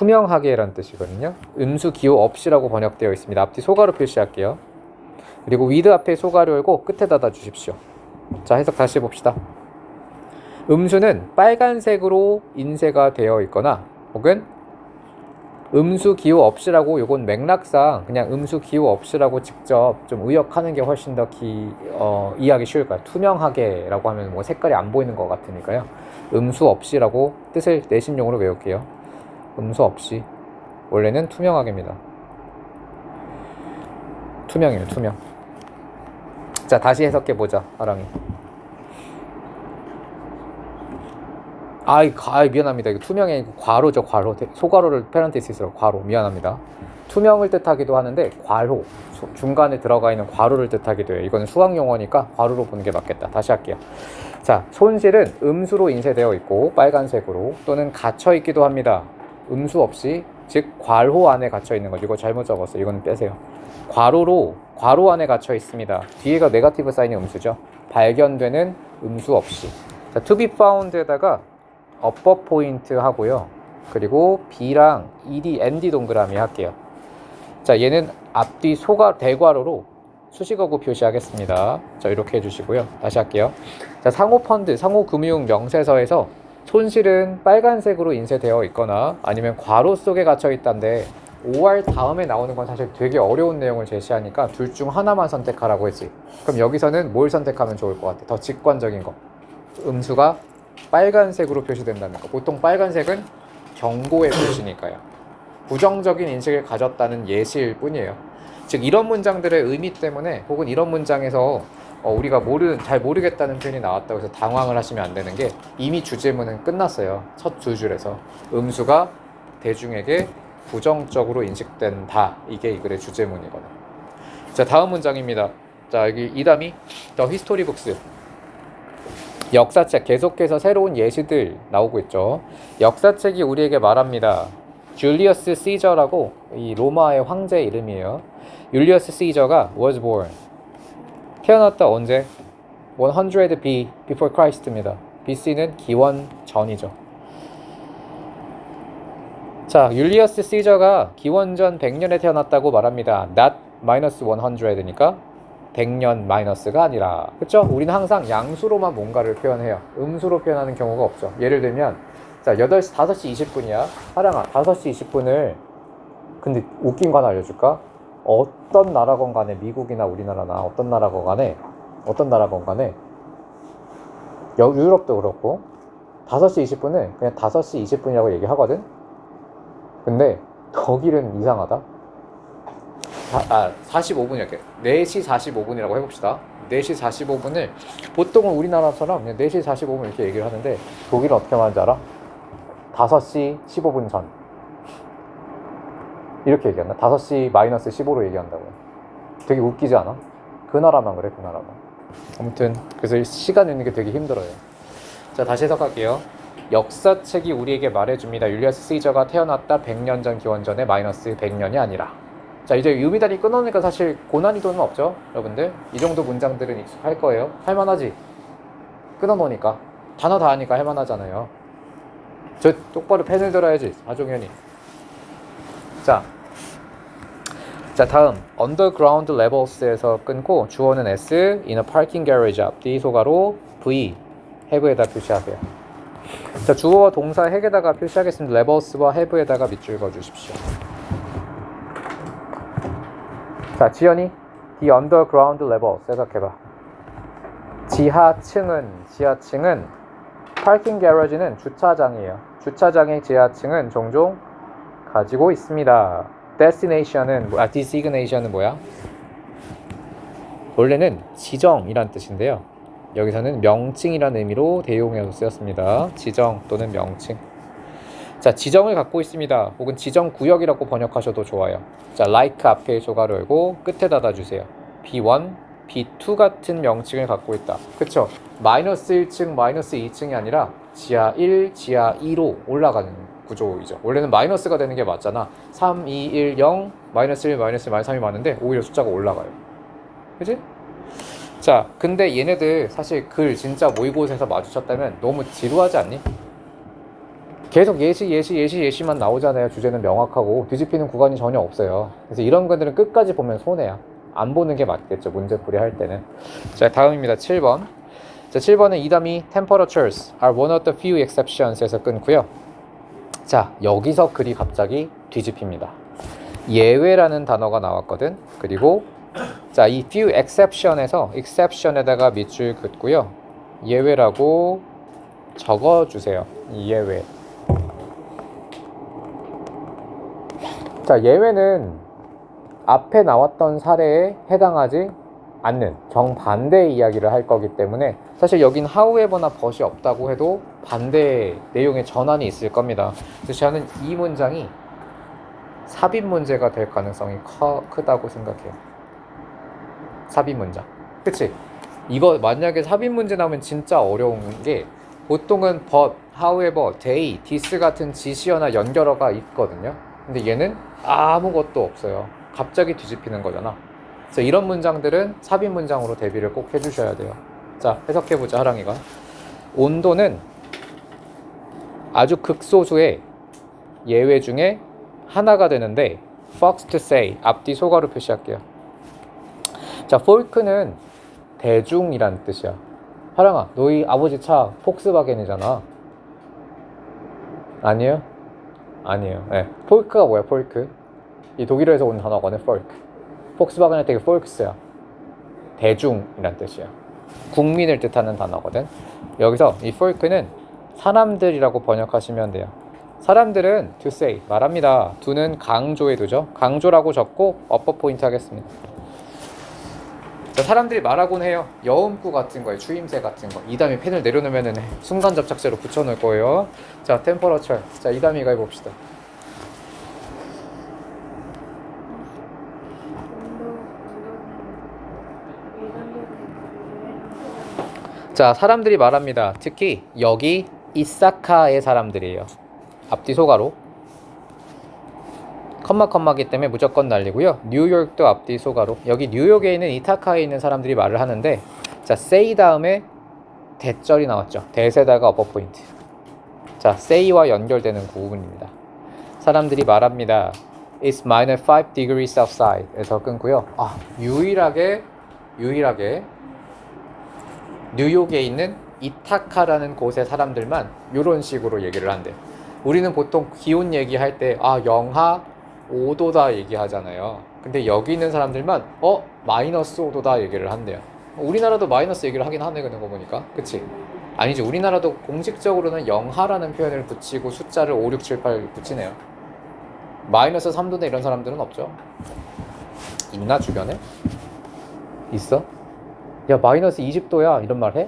A: 투명하게라는 뜻이거든요. 음수 기호 없이라고 번역되어 있습니다. 앞뒤 소가로 표시할게요. 그리고 with 앞에 소가로 열고 끝에 닫아 주십시오. 자, 해석 다시 해봅시다. 음수는 빨간색으로 인쇄가 되어 있거나 혹은 음수 기호 없이라고, 요건 맥락상 그냥 음수 기호 없이라고 직접 좀 의역하는 게 훨씬 더 이해하기 쉬울 거예요. 투명하게 라고 하면 뭐 색깔이 안 보이는 것 같으니까요. 음수 없이라고 뜻을 내신용으로 외울게요. 음수 없이. 원래는 투명하게입니다. 투명이에요, 투명. 자, 다시 해석해보자, 하랑이. 미안합니다. 이거 투명이 아니고 괄호죠, 괄호. 소괄호를 페란테시스로 괄호. 미안합니다. 투명을 뜻하기도 하는데 괄호, 중간에 들어가 있는 괄호를 뜻하기도 해요. 이거는 수학 용어니까 괄호로 보는 게 맞겠다. 다시 할게요. 자, 손실은 음수로 인쇄되어 있고 빨간색으로 또는 갇혀 있기도 합니다. 음수 없이, 즉 괄호 안에 갇혀 있는 거죠. 이거 잘못 적었어요. 이거는 빼세요. 괄호 안에 갇혀 있습니다. 뒤에가 네거티브 사인이 음수죠. 발견되는 음수 없이. 자, to be found에다가 업버 포인트 하고요. 그리고 B랑 ED, ND 동그라미 할게요. 자, 얘는 앞뒤 대괄호로 수식어구 표시하겠습니다. 자, 이렇게 해주시고요. 다시 할게요. 자, 상호펀드, 상호금융 명세서에서 손실은 빨간색으로 인쇄되어 있거나 아니면 괄호 속에 갇혀 있다는데 OR 다음에 나오는 건 사실 되게 어려운 내용을 제시하니까 둘 중 하나만 선택하라고 했지. 그럼 여기서는 뭘 선택하면 좋을 것 같아? 더 직관적인 거. 음수가 빨간색으로 표시된다는 거. 보통 빨간색은 경고의 표시니까요. 부정적인 인식을 가졌다는 예시일 뿐이에요. 즉 이런 문장들의 의미 때문에 혹은 이런 문장에서 우리가 잘 모르겠다는 표현이 나왔다고 해서 당황을 하시면 안 되는 게 이미 주제문은 끝났어요. 첫 두 줄에서 음수가 대중에게 부정적으로 인식된다. 이게 이 글의 주제문이거든요. 자, 다음 문장입니다. 자, 여기 이담이 The History Books. 역사책, 계속해서 새로운 예시들 나오고 있죠. 역사책이 우리에게 말합니다. 줄리어스 시저라고 이 로마의 황제 이름이에요. 율리어스 시저가 was born. 태어났다 언제? 100 B before Christ입니다. BC는 기원 전이죠. 자, 율리어스 시저가 기원전 100년에 태어났다고 말합니다. not minus 100니까 100년 마이너스가 아니라. 그쵸? 우리는 항상 양수로만 뭔가를 표현해요. 음수로 표현하는 경우가 없죠. 예를 들면 자, 5시 20분이야. 하랑아, 5시 20분을 근데 웃긴 거 하나 알려줄까? 어떤 나라건 간에, 미국이나 우리나라나 어떤 나라건 간에 유럽도 그렇고 5시 20분을 그냥 5시 20분이라고 얘기하거든? 근데 독일은 이상하다. 45분 이렇게 4시 45분이라고 해봅시다. 4시 45분을 보통은 우리나라처럼 그냥 4시 45분 이렇게 얘기를 하는데 독일은 어떻게 말하는지 알아? 5시 15분 전 이렇게 얘기한다. 5시 마이너스 15로 얘기한다고요. 되게 웃기지 않아? 그 나라만 그래, 그 나라만. 아무튼 그래서 시간 있는 게 되게 힘들어요. 자, 다시 해석할게요. 역사책이 우리에게 말해줍니다. 율리어스 시저가 태어났다 100년 전 기원전에 마이너스 100년이 아니라. 자, 이제 유미단이 끊어놓으니까 사실 고난이도는 없죠, 여러분들. 이 정도 문장들은 익숙할 거예요. 할만하지? 끊어놓으니까 단어 다 하니까 할만하잖아요. 저 똑바로 펜을 들어야지, 아종현이. 자, 다음 underground levels에서 끊고 주어는 S, in a parking garage 앞뒤 소가로 V, have에다 표시하세요. 자, 주어와 동사 핵에다가 표시하겠습니다. levels와 have에다가 밑줄 그어주십시오. 자, 지연이 the underground levels 해석해봐. 지하층은 parking garage는 주차장이에요. 주차장의 지하층은 종종 가지고 있습니다. designation은 뭐야? 원래는 지정이란 뜻인데요. 여기서는 명칭이라는 의미로 대용해서 쓰였습니다. 지정 또는 명칭. 자, 지정을 갖고 있습니다. 혹은 지정구역이라고 번역하셔도 좋아요. 자, like 앞에 소가로 열고 끝에 닫아주세요. B1, B2 같은 명칭을 갖고 있다. 그쵸? 마이너스 1층, 마이너스 2층이 아니라 지하 1, 지하 2로 올라가는 구조이죠. 원래는 마이너스가 되는 게 맞잖아. 3, 2, 1, 0, 마이너스 1, 마이너스 3이 많은데 오히려 숫자가 올라가요. 그치? 자, 근데 얘네들 사실 글 진짜 모의고사에서 마주쳤다면 너무 지루하지 않니? 계속 예시만 나오잖아요. 주제는 명확하고 뒤집히는 구간이 전혀 없어요. 그래서 이런 것들은 끝까지 보면 손해야. 안 보는 게 맞겠죠. 문제풀이 할 때는. 자, 다음입니다. 7번. 자, 7번은 이 담이 temperatures are one of the few exceptions에서 끊고요. 자, 여기서 글이 갑자기 뒤집힙니다. 예외라는 단어가 나왔거든. 그리고 자, 이 few exception에서 exception에다가 밑줄 긋고요. 예외라고 적어주세요. 이 예외. 자, 예외는 앞에 나왔던 사례에 해당하지 않는 정반대의 이야기를 할 거기 때문에 사실 여긴 however나 but이 없다고 해도 반대 내용의 전환이 있을 겁니다. 그래서 저는 이 문장이 삽입 문제가 될 가능성이 크다고 생각해요. 삽입 문장. 그치? 이거 만약에 삽입 문제 나오면 진짜 어려운 게 보통은 but, however, they, this 같은 지시어나 연결어가 있거든요. 근데 얘는 아무것도 없어요. 갑자기 뒤집히는 거잖아. 그래서 이런 문장들은 삽입 문장으로 대비를 꼭 해주셔야 돼요. 자, 해석해보자. 하랑이가 온도는 아주 극소수의 예외 중에 하나가 되는데 first to say 앞뒤 소가로 표시할게요. 자, fork는 대중이란 뜻이야. 하랑아, 너희 아버지 차 폭스바겐이잖아. 아니에요? 아니에요. 네. 폴크가 뭐야? 폴크. 이 독일어에서 온 단어거든. 폴크. 폭스바겐할 때 폴크스야. 대중이란 뜻이야. 국민을 뜻하는 단어거든. 여기서 이 폴크는 사람들이라고 번역하시면 돼요. 사람들은 to say 말합니다. do는 강조의 do죠. 강조라고 적고 어퍼 포인트 하겠습니다. 자, 사람들이 말하곤 해요. 여음구 같은 거에 추임새 같은 거. 이 다음에 펜을 내려놓으면은 순간 접착제로 붙여놓을 거예요. 자, temperature. 자, 이 다음에 해봅시다. 자, 사람들이 말합니다. 특히 여기 이사카의 사람들이에요. 앞뒤 소가로. 컴마기 때문에 무조건 날리고요. 뉴욕도 앞뒤 소가로. 여기 뉴욕에 있는 이타카에 있는 사람들이 말을 하는데 자, say 다음에 대절이 나왔죠. 대세다가 어퍼 포인트. 자, say와 연결되는 구문입니다. 사람들이 말합니다. It's minus 5 degrees outside 에서 끊고요. 유일하게 뉴욕에 있는 이타카라는 곳의 사람들만 이런 식으로 얘기를 한대. 우리는 보통 기온 얘기할 때 영하 5도다 얘기하잖아요. 근데 여기 있는 사람들만 마이너스 5도다 얘기를 한대요. 우리나라도 마이너스 얘기를 하긴 하네, 그런 거 보니까. 그치? 아니지, 우리나라도 공식적으로는 영하라는 표현을 붙이고 숫자를 5, 6, 7, 8 붙이네요. 마이너스 3도네 이런 사람들은 없죠. 있나 주변에? 있어? 야, 마이너스 20도야 이런 말 해?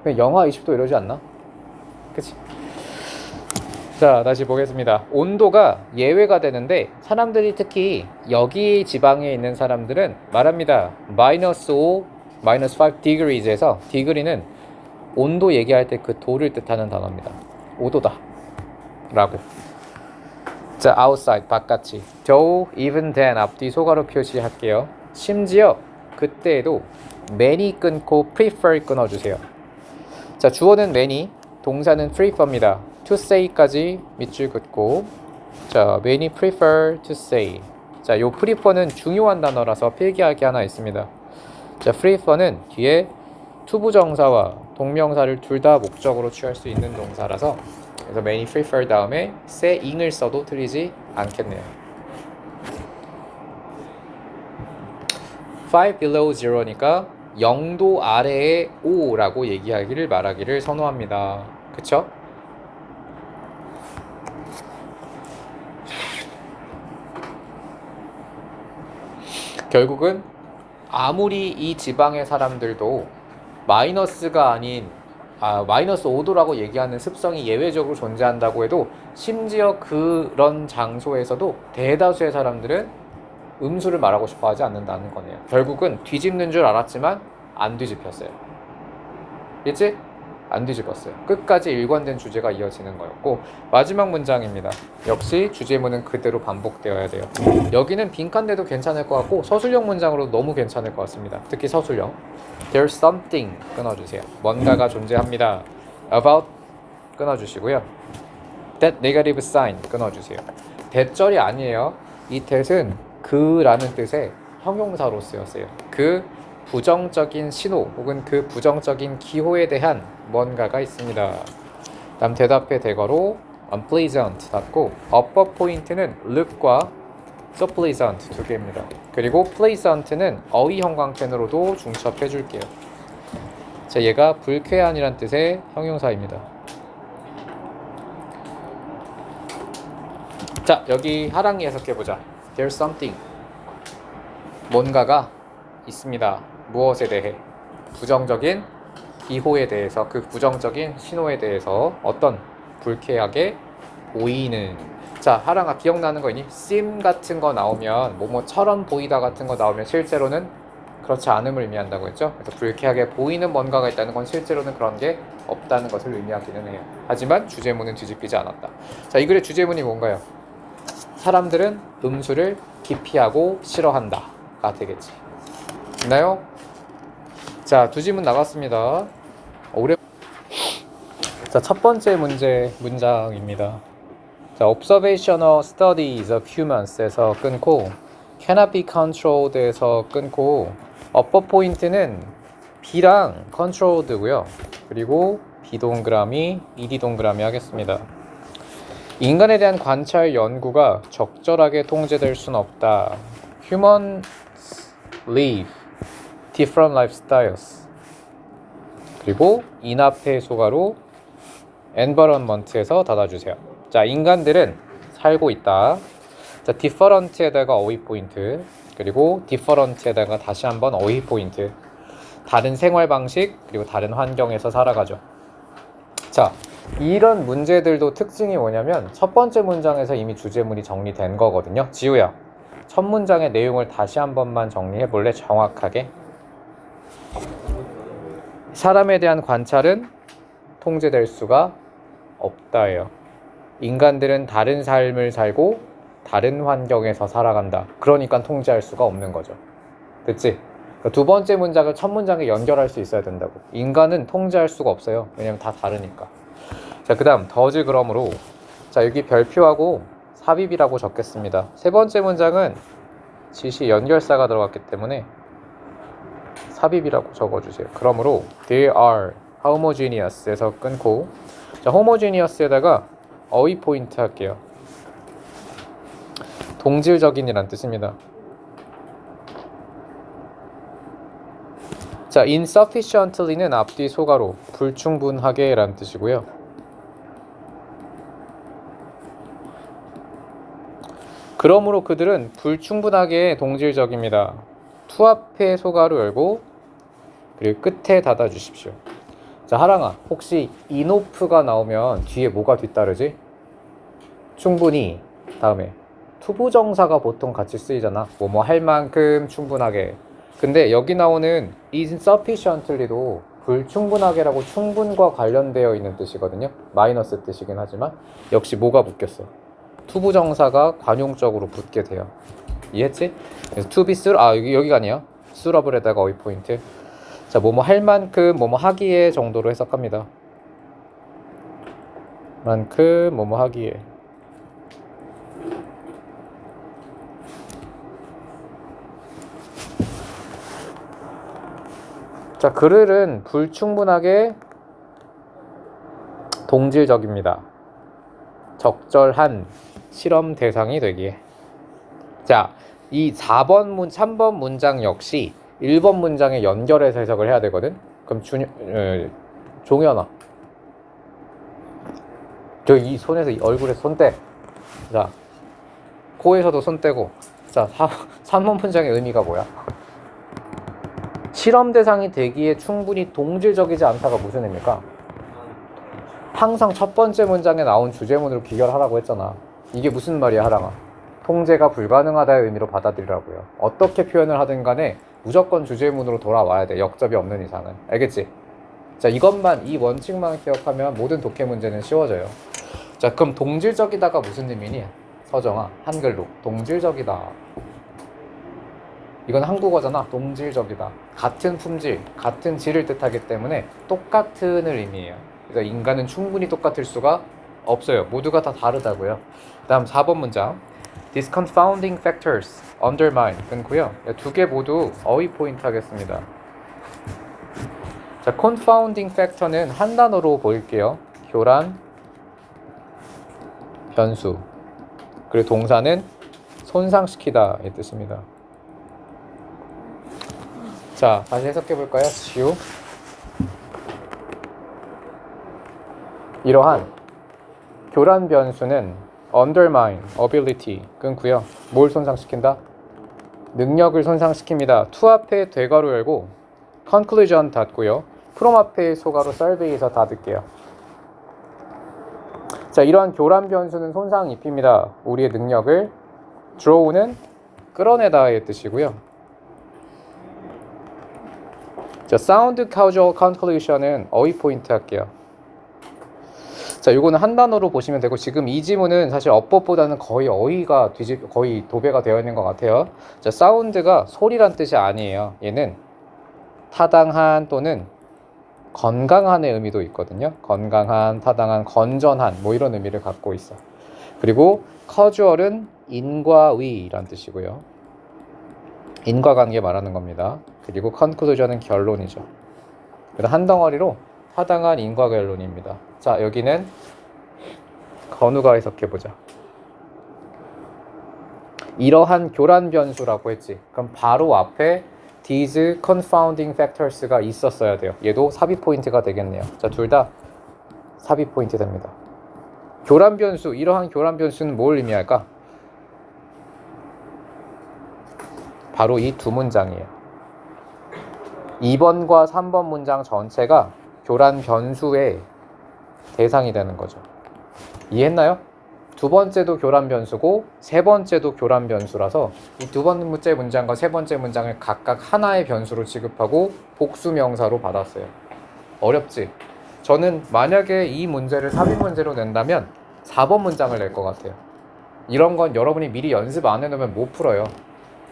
A: 그냥 영하 20도 이러지 않나? 그치? 자, 다시 보겠습니다. 온도가 예외가 되는데 사람들이 특히 여기 지방에 있는 사람들은 말합니다. 마이너스 5, 마이너스 5 degrees에서 degree는 온도 얘기할 때 그 도를 뜻하는 단어입니다. 5도다 라고. 자, outside 바깥이. though, even then 앞뒤 소가로 표시할게요. 심지어 그때에도 many 끊고 prefer 끊어주세요. 자, 주어는 many, 동사는 prefer입니다. to say까지 밑줄 긋고 자, many prefer to say. 자, 요 prefer는 중요한 단어라서 필기할 게 하나 있습니다. 자, prefer는 뒤에 투부정사와 동명사를 둘 다 목적으로 취할 수 있는 동사라서 그래서 many prefer 다음에 saying을 써도 틀리지 않겠네요. 5 below 0니까 0도 아래에 5라고 얘기하기를 말하기를 선호합니다. 그쵸? 결국은 아무리 이 지방의 사람들도 마이너스가 아닌 마이너스 5도라고 얘기하는 습성이 예외적으로 존재한다고 해도 심지어 그런 장소에서도 대다수의 사람들은 음수를 말하고 싶어 하지 않는다는 거네요. 결국은 뒤집는 줄 알았지만 안 뒤집혔어요. 그치? 안 뒤집었어요. 끝까지 일관된 주제가 이어지는 거였고 마지막 문장입니다. 역시 주제문은 그대로 반복되어야 돼요. 여기는 빈칸대도 괜찮을 것 같고 서술형 문장으로 너무 괜찮을 것 같습니다. 특히 서술형. There's something 끊어주세요. 뭔가가 존재합니다. About 끊어주시고요. that negative sign 끊어주세요. that절이 아니에요. 이 that은 그라는 뜻의 형용사로 쓰였어요. 그 부정적인 신호 혹은 그 부정적인 기호에 대한 뭔가가 있습니다. 다음 대답의 대거로 unpleasant 닫고 upper 포인트는 look과 suppleasant 두 개입니다. 그리고 pleasant는 어휘 형광펜으로도 중첩해 줄게요. 자, 얘가 불쾌한이란 뜻의 형용사입니다. 자, 여기 하랑이 해석해보자. There's something. 뭔가가 있습니다. 무엇에 대해? 부정적인 기호에 대해서, 그 부정적인 신호에 대해서 어떤 불쾌하게 보이는. 자, 하랑아 기억나는 거 있니? seem 같은 거 나오면 뭐뭐처럼 보이다 같은 거 나오면 실제로는 그렇지 않음을 의미한다고 했죠. 그래서 불쾌하게 보이는 뭔가가 있다는 건 실제로는 그런 게 없다는 것을 의미하기는 해요. 하지만 주제문은 뒤집히지 않았다. 자, 이 글의 주제문이 뭔가요? 사람들은 음수를 기피하고 싫어한다가 되겠지. 있나요? 자, 두 지문 나갔습니다. 자, 첫 번째 문장입니다. 자, observational studies of humans에서 끊고 cannot be controlled에서 끊고 upper 포인트는 B랑 controlled고요. 그리고 B 동그라미, ED 동그라미 하겠습니다. 인간에 대한 관찰 연구가 적절하게 통제될 수는 없다. Humans live different lifestyles. 그리고 in 앞에 소가로 environment에서 닫아주세요. 자, 인간들은 살고 있다. 자, different에다가 어휘 포인트, 그리고 different에다가 다시 한번 어휘 포인트. 다른 생활 방식, 그리고 다른 환경에서 살아가죠. 자, 이런 문제들도 특징이 뭐냐면 첫 번째 문장에서 이미 주제문이 정리된 거거든요. 지우야, 첫 문장의 내용을 다시 한 번만 정리해 볼래? 정확하게. 사람에 대한 관찰은 통제될 수가 없다예요. 인간들은 다른 삶을 살고 다른 환경에서 살아간다. 그러니까 통제할 수가 없는 거죠. 됐지? 두 번째 문장을 첫 문장에 연결할 수 있어야 된다고. 인간은 통제할 수가 없어요. 왜냐면 다 다르니까. 자, 그 다음 더즈 그러므로, 자, 여기 별표하고 삽입이라고 적겠습니다. 세 번째 문장은 지시 연결사가 들어갔기 때문에 삽입이라고 적어주세요. 그러므로 they are homogeneous에서 끊고, 자, homogeneous에다가 어휘 포인트 할게요. 동질적인이란 뜻입니다. 자, insufficiently는 앞뒤 소가로 불충분하게 라는 뜻이고요. 그러므로 그들은 불충분하게 동질적입니다. 투 앞에 소가로 열고 그리고 끝에 닫아 주십시오. 자, 하랑아, 혹시 enough가 나오면 뒤에 뭐가 뒤따르지? 충분히 다음에 투부정사가 보통 같이 쓰이잖아. 뭐뭐 할 만큼 충분하게. 근데 여기 나오는 insufficiently도 불충분하게라고 충분과 관련되어 있는 뜻이거든요. 마이너스 뜻이긴 하지만 역시 뭐가 붙겠어? 투부정사가 관용적으로 붙게 돼요. 이해했지? 그래서 to be suitable, 여기가 아니야. suitable에다가 어휘 포인트. 자, 뭐뭐 할 만큼 뭐뭐 하기에 정도로 해석합니다. 만큼 뭐뭐 하기에. 자, 그들은 불충분하게 동질적입니다. 적절한 실험 대상이 되기에. 자, 이 3번 문장 역시 1번 문장에 연결해서 해석을 해야 되거든. 그럼 종현아, 저 이 손에서 이 얼굴에 손 떼. 자, 코에서도 손 떼고. 자, 3번 문장의 의미가 뭐야? 실험 대상이 되기에 충분히 동질적이지 않다가 무슨 의미일까? 항상 첫 번째 문장에 나온 주제문으로 귀결하라고 했잖아. 이게 무슨 말이야, 하랑아? 통제가 불가능하다의 의미로 받아들이라고요. 어떻게 표현을 하든 간에 무조건 주제문으로 돌아와야 돼. 역접이 없는 이상은. 알겠지? 자, 이것만, 이 원칙만 기억하면 모든 독해 문제는 쉬워져요. 자, 그럼 동질적이다가 무슨 의미니? 서정아, 한글로. 동질적이다. 이건 한국어잖아. 동질적이다. 같은 품질, 같은 질을 뜻하기 때문에 똑같은을 의미해요. 그래서 인간은 충분히 똑같을 수가 없어요. 모두가 다 다르다고요. 다음 4번 문장. These confounding factors undermine 끊고요. 두 개 모두 어휘 포인트 하겠습니다. 자, confounding factor는 한 단어로 보일게요. 교란, 변수. 그리고 동사는 손상시키다 의 뜻입니다. 자, 다시 해석해 볼까요? 지우. 이러한 교란 변수는 undermine ability 끊고요. 뭘 손상시킨다? 능력을 손상시킵니다. to 앞에 대괄호 열고 conclusion 닫고요. from 앞에 소괄호 survey에서 닫을게요. 자, 이러한 교란 변수는 손상 입힙니다. 우리의 능력을. draw는 끌어내다의 뜻이고요. 자, sound causal conclusion은 어휘 포인트 할게요. 자, 요거는 한 단어로 보시면 되고, 지금 이 지문은 사실 어법보다는 거의 어휘가 거의 도배가 되어 있는 것 같아요. 자, 사운드가 소리란 뜻이 아니에요. 얘는 타당한 또는 건강한의 의미도 있거든요. 건강한, 타당한, 건전한 뭐 이런 의미를 갖고 있어. 그리고 casual은 인과의란 뜻이고요. 인과관계 말하는 겁니다. 그리고 conclusion은 결론이죠. 그래서 한 덩어리로 타당한 인과결론입니다. 자, 여기는 건우가 해석해보자. 이러한 교란 변수라고 했지. 그럼 바로 앞에 these confounding factors가 있었어야 돼요. 얘도 삽입 포인트가 되겠네요. 자, 둘 다 삽입 포인트 됩니다. 교란 변수, 이러한 교란 변수는 뭘 의미할까? 바로 이 두 문장이에요. 2번과 3번 문장 전체가 교란 변수의 대상이 되는 거죠. 이해했나요? 두 번째도 교란 변수고 세 번째도 교란 변수라서 이 두 번째 문장과 세 번째 문장을 각각 하나의 변수로 취급하고 복수 명사로 받았어요. 어렵지? 저는 만약에 이 문제를 삽입 문제로 낸다면 4번 문장을 낼 것 같아요. 이런 건 여러분이 미리 연습 안 해놓으면 못 풀어요.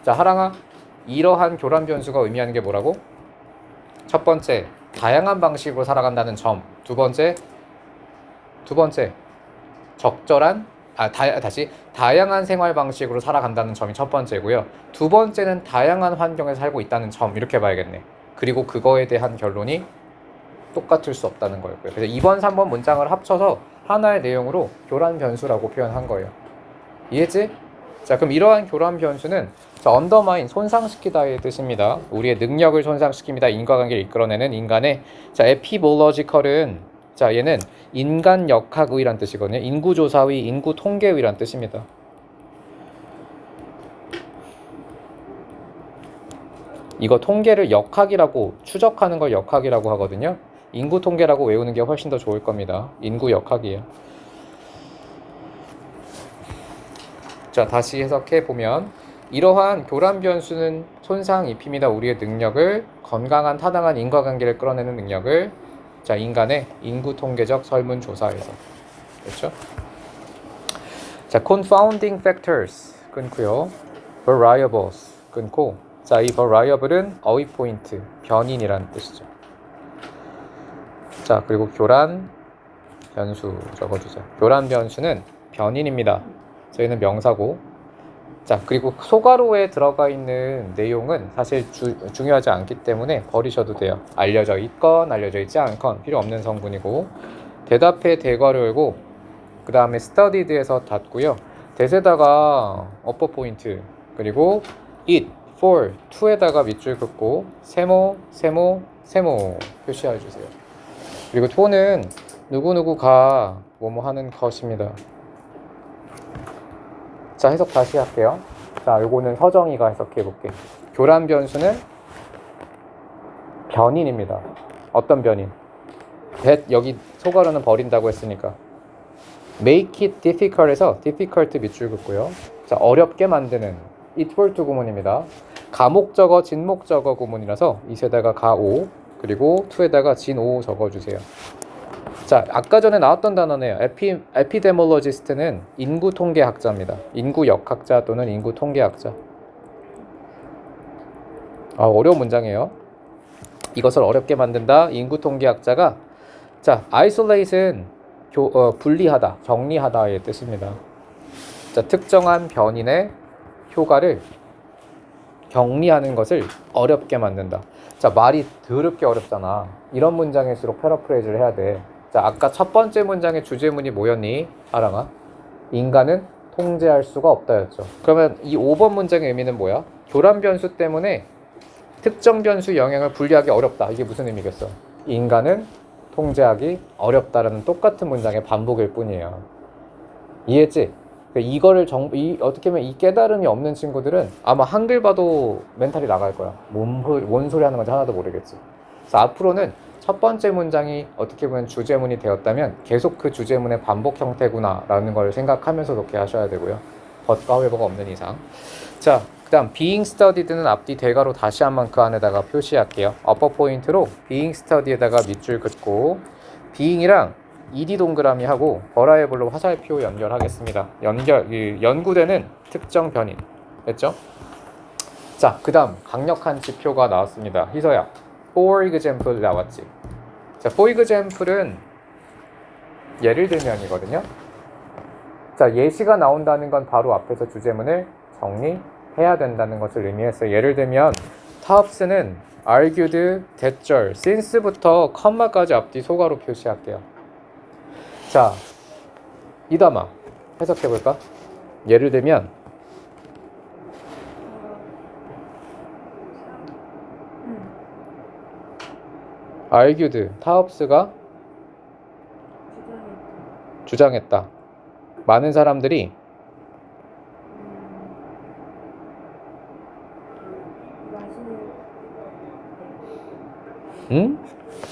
A: 자, 하랑아, 이러한 교란 변수가 의미하는 게 뭐라고? 첫 번째, 다양한 방식으로 살아간다는 점. 두 번째, 적절한, 다양한 생활 방식으로 살아간다는 점이 첫 번째고요. 두 번째는 다양한 환경에 살고 있다는 점, 이렇게 봐야겠네. 그리고 그거에 대한 결론이 똑같을 수 없다는 거였고요. 그래서 2번, 3번 문장을 합쳐서 하나의 내용으로 교란 변수라고 표현한 거예요. 이해했지? 자, 그럼 이러한 교란 변수는 undermine, 손상시키다의 뜻입니다. 우리의 능력을 손상시킵니다. 인과관계를 이끌어내는 인간의. 자, epistemological은 자, 얘는 인간 역학의란 뜻이거든요. 인구조사의, 인구통계의란 뜻입니다. 이거 통계를 역학이라고, 추적하는 걸 역학이라고 하거든요. 인구통계라고 외우는 게 훨씬 더 좋을 겁니다. 인구 역학이에요. 자, 다시 해석해 보면 이러한 교란 변수는 손상 입힙니다. 우리의 능력을, 건강한 타당한 인과관계를 끌어내는 능력을. 자, 인간의 인구 통계적 설문조사에서. 그렇죠? 자, confounding factors 끊고요. variables 끊고. 자, 이 variable은 어휘 포인트, 변인이라는 뜻이죠. 자, 그리고 교란 변수 적어주세요. 교란 변수는 변인입니다. 저희는 명사고. 자, 그리고 소괄호에 들어가 있는 내용은 사실 중요하지 않기 때문에 버리셔도 돼요. 알려져 있건 알려져 있지 않건 필요 없는 성분이고. 대답해 대괄호 열고 그 다음에 studied에서 닫고요. 대세다가 어퍼 포인트, 그리고 it, for, to에다가 밑줄 긋고 세모 표시해 주세요. 그리고 to는 누구누구가 뭐뭐 하는 것입니다. 자, 해석 다시 할게요. 자, 요거는 서정이가 해석해 볼게. 교란 변수는 변인입니다. 어떤 변인? 여기 소괄호는 버린다고 했으니까 make it difficult에서 difficult 밑줄 긋고요. 자, 어렵게 만드는 it for to 구문입니다. 가목적어, 진목적어 구문이라서 이에다가 가오, 그리고 to에다가 진오 적어주세요. 자, 아까 전에 나왔던 단어네요. 에피데몰로지스트는 인구통계학자입니다. 인구역학자 또는 인구통계학자. 어려운 문장이에요. 이것을 어렵게 만든다. 인구통계학자가. 자, isolate은 분리하다, 정리하다의 뜻입니다. 자, 특정한 변인의 효과를 격리하는 것을 어렵게 만든다. 자, 말이 더럽게 어렵잖아. 이런 문장일수록 패러프레이즈를 해야 돼. 자, 아까 첫 번째 문장의 주제문이 뭐였니? 아랑아? 인간은 통제할 수가 없다였죠. 그러면 이 5번 문장의 의미는 뭐야? 교란 변수 때문에 특정 변수 영향을 분리하기 어렵다. 이게 무슨 의미겠어? 인간은 통제하기 어렵다라는 똑같은 문장의 반복일 뿐이에요. 이해했지? 이거를 어떻게 보면 이 깨달음이 없는 친구들은 아마 한글 봐도 멘탈이 나갈 거야. 뭔 소리 하는 건지 하나도 모르겠지. 그래서 앞으로는 첫 번째 문장이 어떻게 보면 주제문이 되었다면 계속 그 주제문의 반복 형태구나 라는 걸 생각하면서 그렇게 하셔야 되고요. 덧과 회복가 없는 이상. 자, 그 다음 being studied는 앞뒤 대가로 다시 한번 그 안에다가 표시할게요. 어퍼 포인트로 being study에다가 밑줄 긋고 being이랑 ed 동그라미 하고 버라이블로 화살표 연결하겠습니다. 연구되는 특정 변인 됐죠? 자, 그 다음 강력한 지표가 나왔습니다. 희서야, for example 나왔지? 자, for example은 예를 들면이거든요. 자, 예시가 나온다는 건 바로 앞에서 주제문을 정리해야 된다는 것을 의미했어요. 예를 들면 타업스는 argued, 대절, since부터 컴마까지 앞뒤 소가로 표시할게요. 자, 이담아 해석해볼까? 예를 들면 argued, 타업스가 주장했다. 많은 사람들이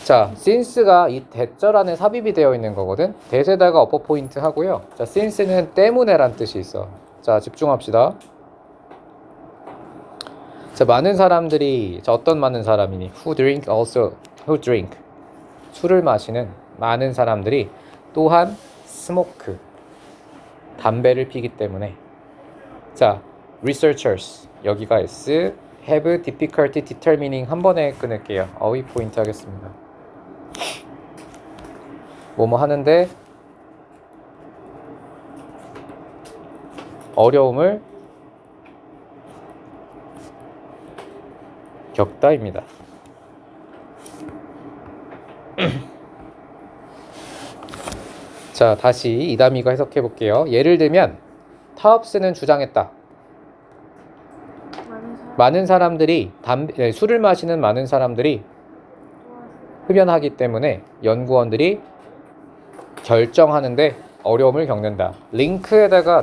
A: 자, since가 이 대절 안에 삽입이 되어 있는 거거든. 대세다가 어퍼 포인트 하고요. 자, since는 때문에 란 뜻이 있어. 자, 집중합시다. 자, 많은 사람들이, 자, 어떤 많은 사람이니? who drink 술을 마시는 많은 사람들이 또한 smoke 담배를 피기 때문에. 자, researchers 여기가 S, have difficulty determining 한 번에 끊을게요. 어휘 포인트 하겠습니다. 뭐뭐 하는데 어려움을 겪다입니다. 자, 다시 이담이가 해석해 볼게요. 예를 들면 타업스는 주장했다. 많은 사람들이 술을 마시는 많은 사람들이 흡연하기 때문에 연구원들이 결정하는데 어려움을 겪는다.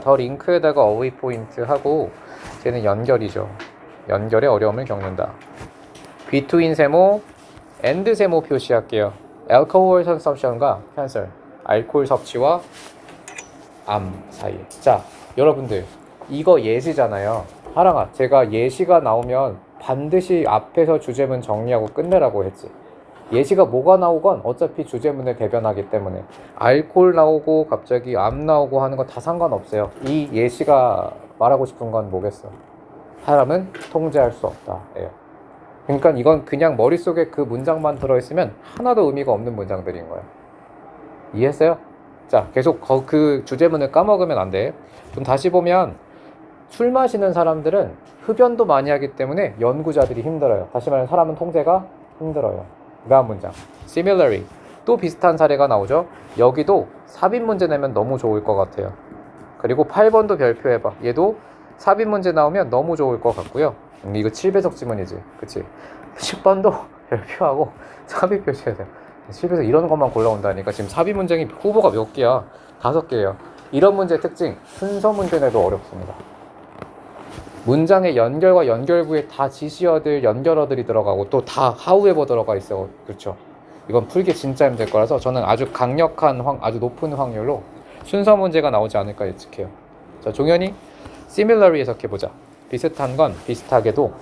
A: 더 링크에다가 어휘 포인트 하고 쟤는 연결이죠. 연결에 어려움을 겪는다. between 세모, and 세모 표시할게요. alcohol consumption과 cancer, 알코올 섭취와 암 사이. 자, 여러분들 이거 예시잖아요. 하랑아, 제가 예시가 나오면 반드시 앞에서 주제문 정리하고 끝내라고 했지. 예시가 뭐가 나오건 어차피 주제문을 대변하기 때문에 알코올 나오고 갑자기 암 나오고 하는 건 다 상관없어요. 이 예시가 말하고 싶은 건 뭐겠어? 사람은 통제할 수 없다. 예요. 그러니까 이건 그냥 머릿속에 그 문장만 들어있으면 하나도 의미가 없는 문장들인 거야. 이해했어요? 자, 계속 그 주제문을 까먹으면 안 돼. 좀 다시 보면 술 마시는 사람들은 흡연도 많이 하기 때문에 연구자들이 힘들어요. 다시 말하면 사람은 통제가 힘들어요. 그 다음 문장 similarly 또 비슷한 사례가 나오죠. 여기도 삽입 문제 내면 너무 좋을 것 같아요. 그리고 8번도 별표해봐. 얘도 삽입 문제 나오면 너무 좋을 것 같고요. 이거 7배속 지문이지, 그치? 10번도 별표하고 삽입 표시해야 돼요. 7배속 이런 것만 골라온다니까. 지금 삽입 문제이 후보가 몇 개야? 5개예요. 이런 문제 특징, 순서 문제 내도 어렵습니다. 문장의 연결과 연결부에 다 지시어들, 연결어들이 들어가고 또 다 하우에버 들어가 있어요. 그렇죠? 이건 풀기 진짜 힘들 거라서 저는 아주 강력한, 아주 높은 확률로 순서 문제가 나오지 않을까 예측해요. 자, 종현이 similarly 해석해보자. 비슷한 건 비슷하게도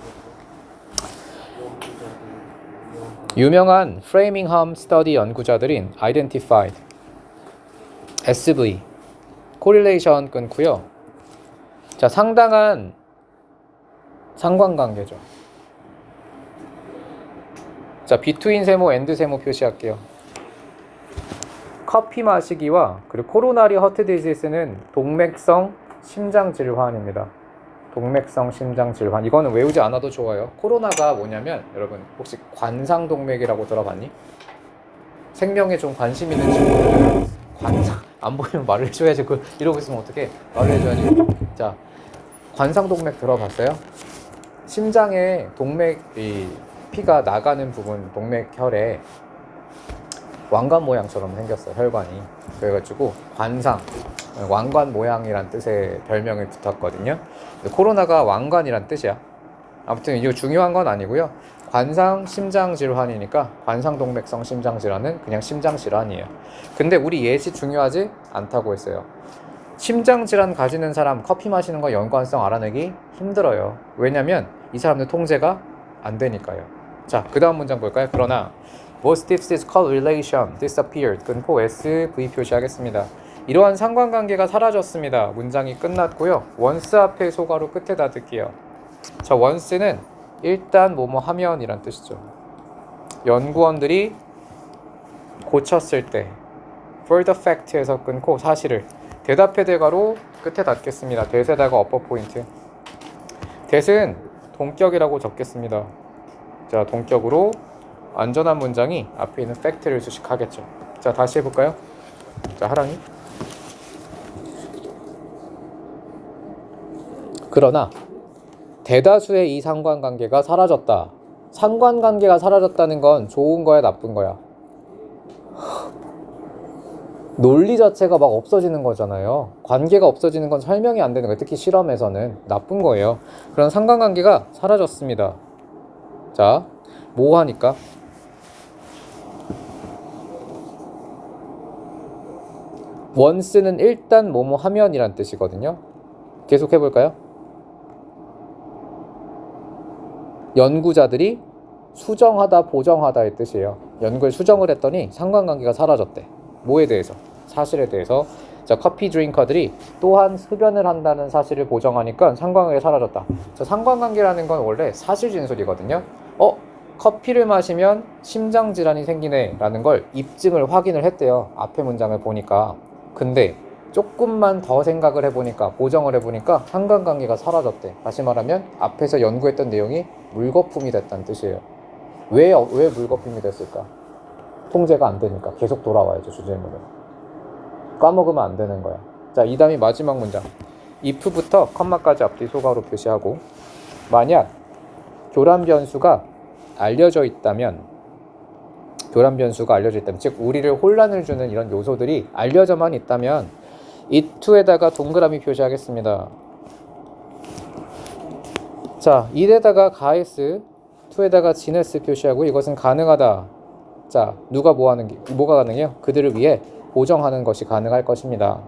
A: 유명한 프레이밍함 스터디 연구자들인 identified, SV, correlation 끊고요. 자, 상당한 상관관계죠. 자, between 세모, and 세모 표시할게요. 커피 마시기와 그리고 코로나리 허트 디지스는 동맥성 심장 질환입니다. 동맥성 심장 질환. 이거는 외우지 않아도 좋아요. 코로나가 뭐냐면 여러분 혹시 관상동맥이라고 들어봤니? 생명에 좀 관심 있는 친구들 관상 안 보이면 말을 해줘야지. 이러고 있으면 어떡해. 말을 해줘야지. 자, 관상동맥 들어봤어요? 심장에 동맥, 이 피가 나가는 부분 동맥혈에 왕관 모양처럼 생겼어요. 혈관이. 그래가지고 관상, 왕관 모양이란 뜻의 별명이 붙었거든요. 코로나가 왕관이란 뜻이야. 아무튼 이거 중요한 건 아니고요. 관상 심장 질환이니까 관상동맥성 심장 질환은 그냥 심장 질환이에요. 근데 우리 예시 중요하지 않다고 했어요. 심장 질환 가지는 사람 커피 마시는 거 연관성 알아내기 힘들어요. 왜냐면 이 사람들 통제가 안 되니까요. 자, 그 다음 문장 볼까요? 그러나 most if this correlation disappeared 끊고 SV 표시하겠습니다. 이러한 상관관계가 사라졌습니다. 문장이 끝났고요. once 앞에 소괄호 끝에 닫을게요. 자, once는 일단 뭐뭐 하면 이란 뜻이죠. 연구원들이 고쳤을 때 for the fact에서 끊고 사실을 대답해 대가로 끝에 닫겠습니다. 대세다가 어퍼 포인트. 대은 동격이라고 적겠습니다. 자, 동격으로 안전한 문장이 앞에 있는 팩트를 수식하겠죠. 자, 다시 해볼까요? 자, 하랑이. 그러나 대다수의 이 상관관계가 사라졌다. 상관관계가 사라졌다는 건 좋은 거야, 나쁜 거야? 논리 자체가 막 없어지는 거잖아요. 관계가 없어지는 건 설명이 안 되는 거예요. 특히 실험에서는 나쁜 거예요. 그런 상관관계가 사라졌습니다. 자, 뭐 하니까? once는 일단 뭐뭐 하면이란 뜻이거든요. 계속 해볼까요? 연구자들이 수정하다, 보정하다의 뜻이에요. 연구에 수정을 했더니 상관관계가 사라졌대. 뭐에 대해서? 사실에 대해서. 자, 커피 드링커들이 또한 흡연을 한다는 사실을 보정하니까 상관관계가 사라졌다. 자, 상관관계라는 건 원래 사실 진술이거든요. 커피를 마시면 심장질환이 생기네 라는 걸 입증을 확인을 했대요. 앞에 문장을 보니까. 근데 조금만 더 생각을 해보니까, 보정을 해보니까 상관관계가 사라졌대. 다시 말하면 앞에서 연구했던 내용이 물거품이 됐다는 뜻이에요. 왜 물거품이 됐을까? 통제가 안 되니까. 계속 돌아와야죠, 주제문은. 까먹으면 안 되는 거야. 자, 이 다음이 마지막 문장. if부터 컴마까지 앞뒤 소괄호 표시하고, 만약 교란 변수가 알려져 있다면, 즉 우리를 혼란을 주는 이런 요소들이 알려져만 있다면 it2에다가 동그라미 표시하겠습니다. 자, it에다가 가에스, 2에다가 지네스 표시하고, 이것은 가능하다. 자, 뭐가 가능해요? 그들을 위해 보정하는 것이 가능할 것입니다.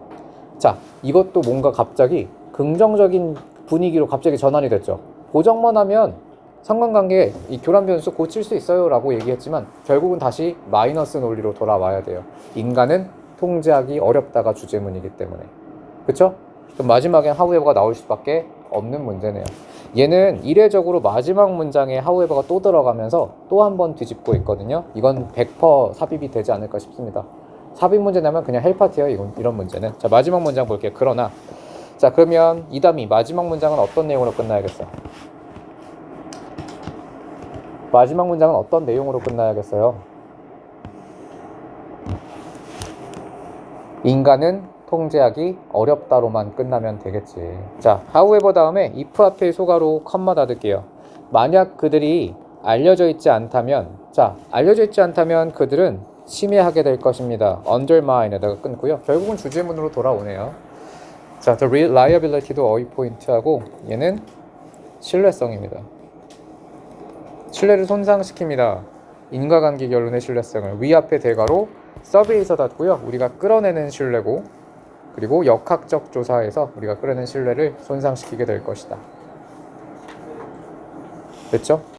A: 자, 이것도 뭔가 갑자기 긍정적인 분위기로 갑자기 전환이 됐죠. 보정만 하면 상관관계, 이 교란 변수 고칠 수 있어요 라고 얘기했지만 결국은 다시 마이너스 논리로 돌아와야 돼요. 인간은 통제하기 어렵다가 주제문이기 때문에. 그쵸? 그럼 마지막엔 하우에버가 나올 수밖에 없는 문제네요. 얘는 이례적으로 마지막 문장에 하우에버가 또 들어가면서 또 한 번 뒤집고 있거든요. 이건 100% 삽입이 되지 않을까 싶습니다. 삽입 문제 나면 그냥 헬파티예요. 이런 문제는. 자, 마지막 문장 볼게요. 그러나. 자, 그러면 이담이 마지막 문장은 어떤 내용으로 끝나야겠어요? 마지막 문장은 어떤 내용으로 끝나야겠어요? 인간은 통제하기 어렵다로만 끝나면 되겠지. 자, however 다음에 if 앞에 소괄호 컴마 닫을게요. 만약 그들이 알려져 있지 않다면, 자, 알려져 있지 않다면 그들은 침해하게 될 것입니다. undermine에다가 끊고요. 결국은 주제문으로 돌아오네요. 자, the reliability도 어휘 포인트하고 얘는 신뢰성입니다. 신뢰를 손상시킵니다. 인과관계 결론의 신뢰성을 위 앞에 대괄호 서비에서 닫고요. 우리가 끌어내는 신뢰고, 그리고 역학적 조사에서 우리가 끌어내는 신뢰를 손상시키게 될 것이다. 됐죠?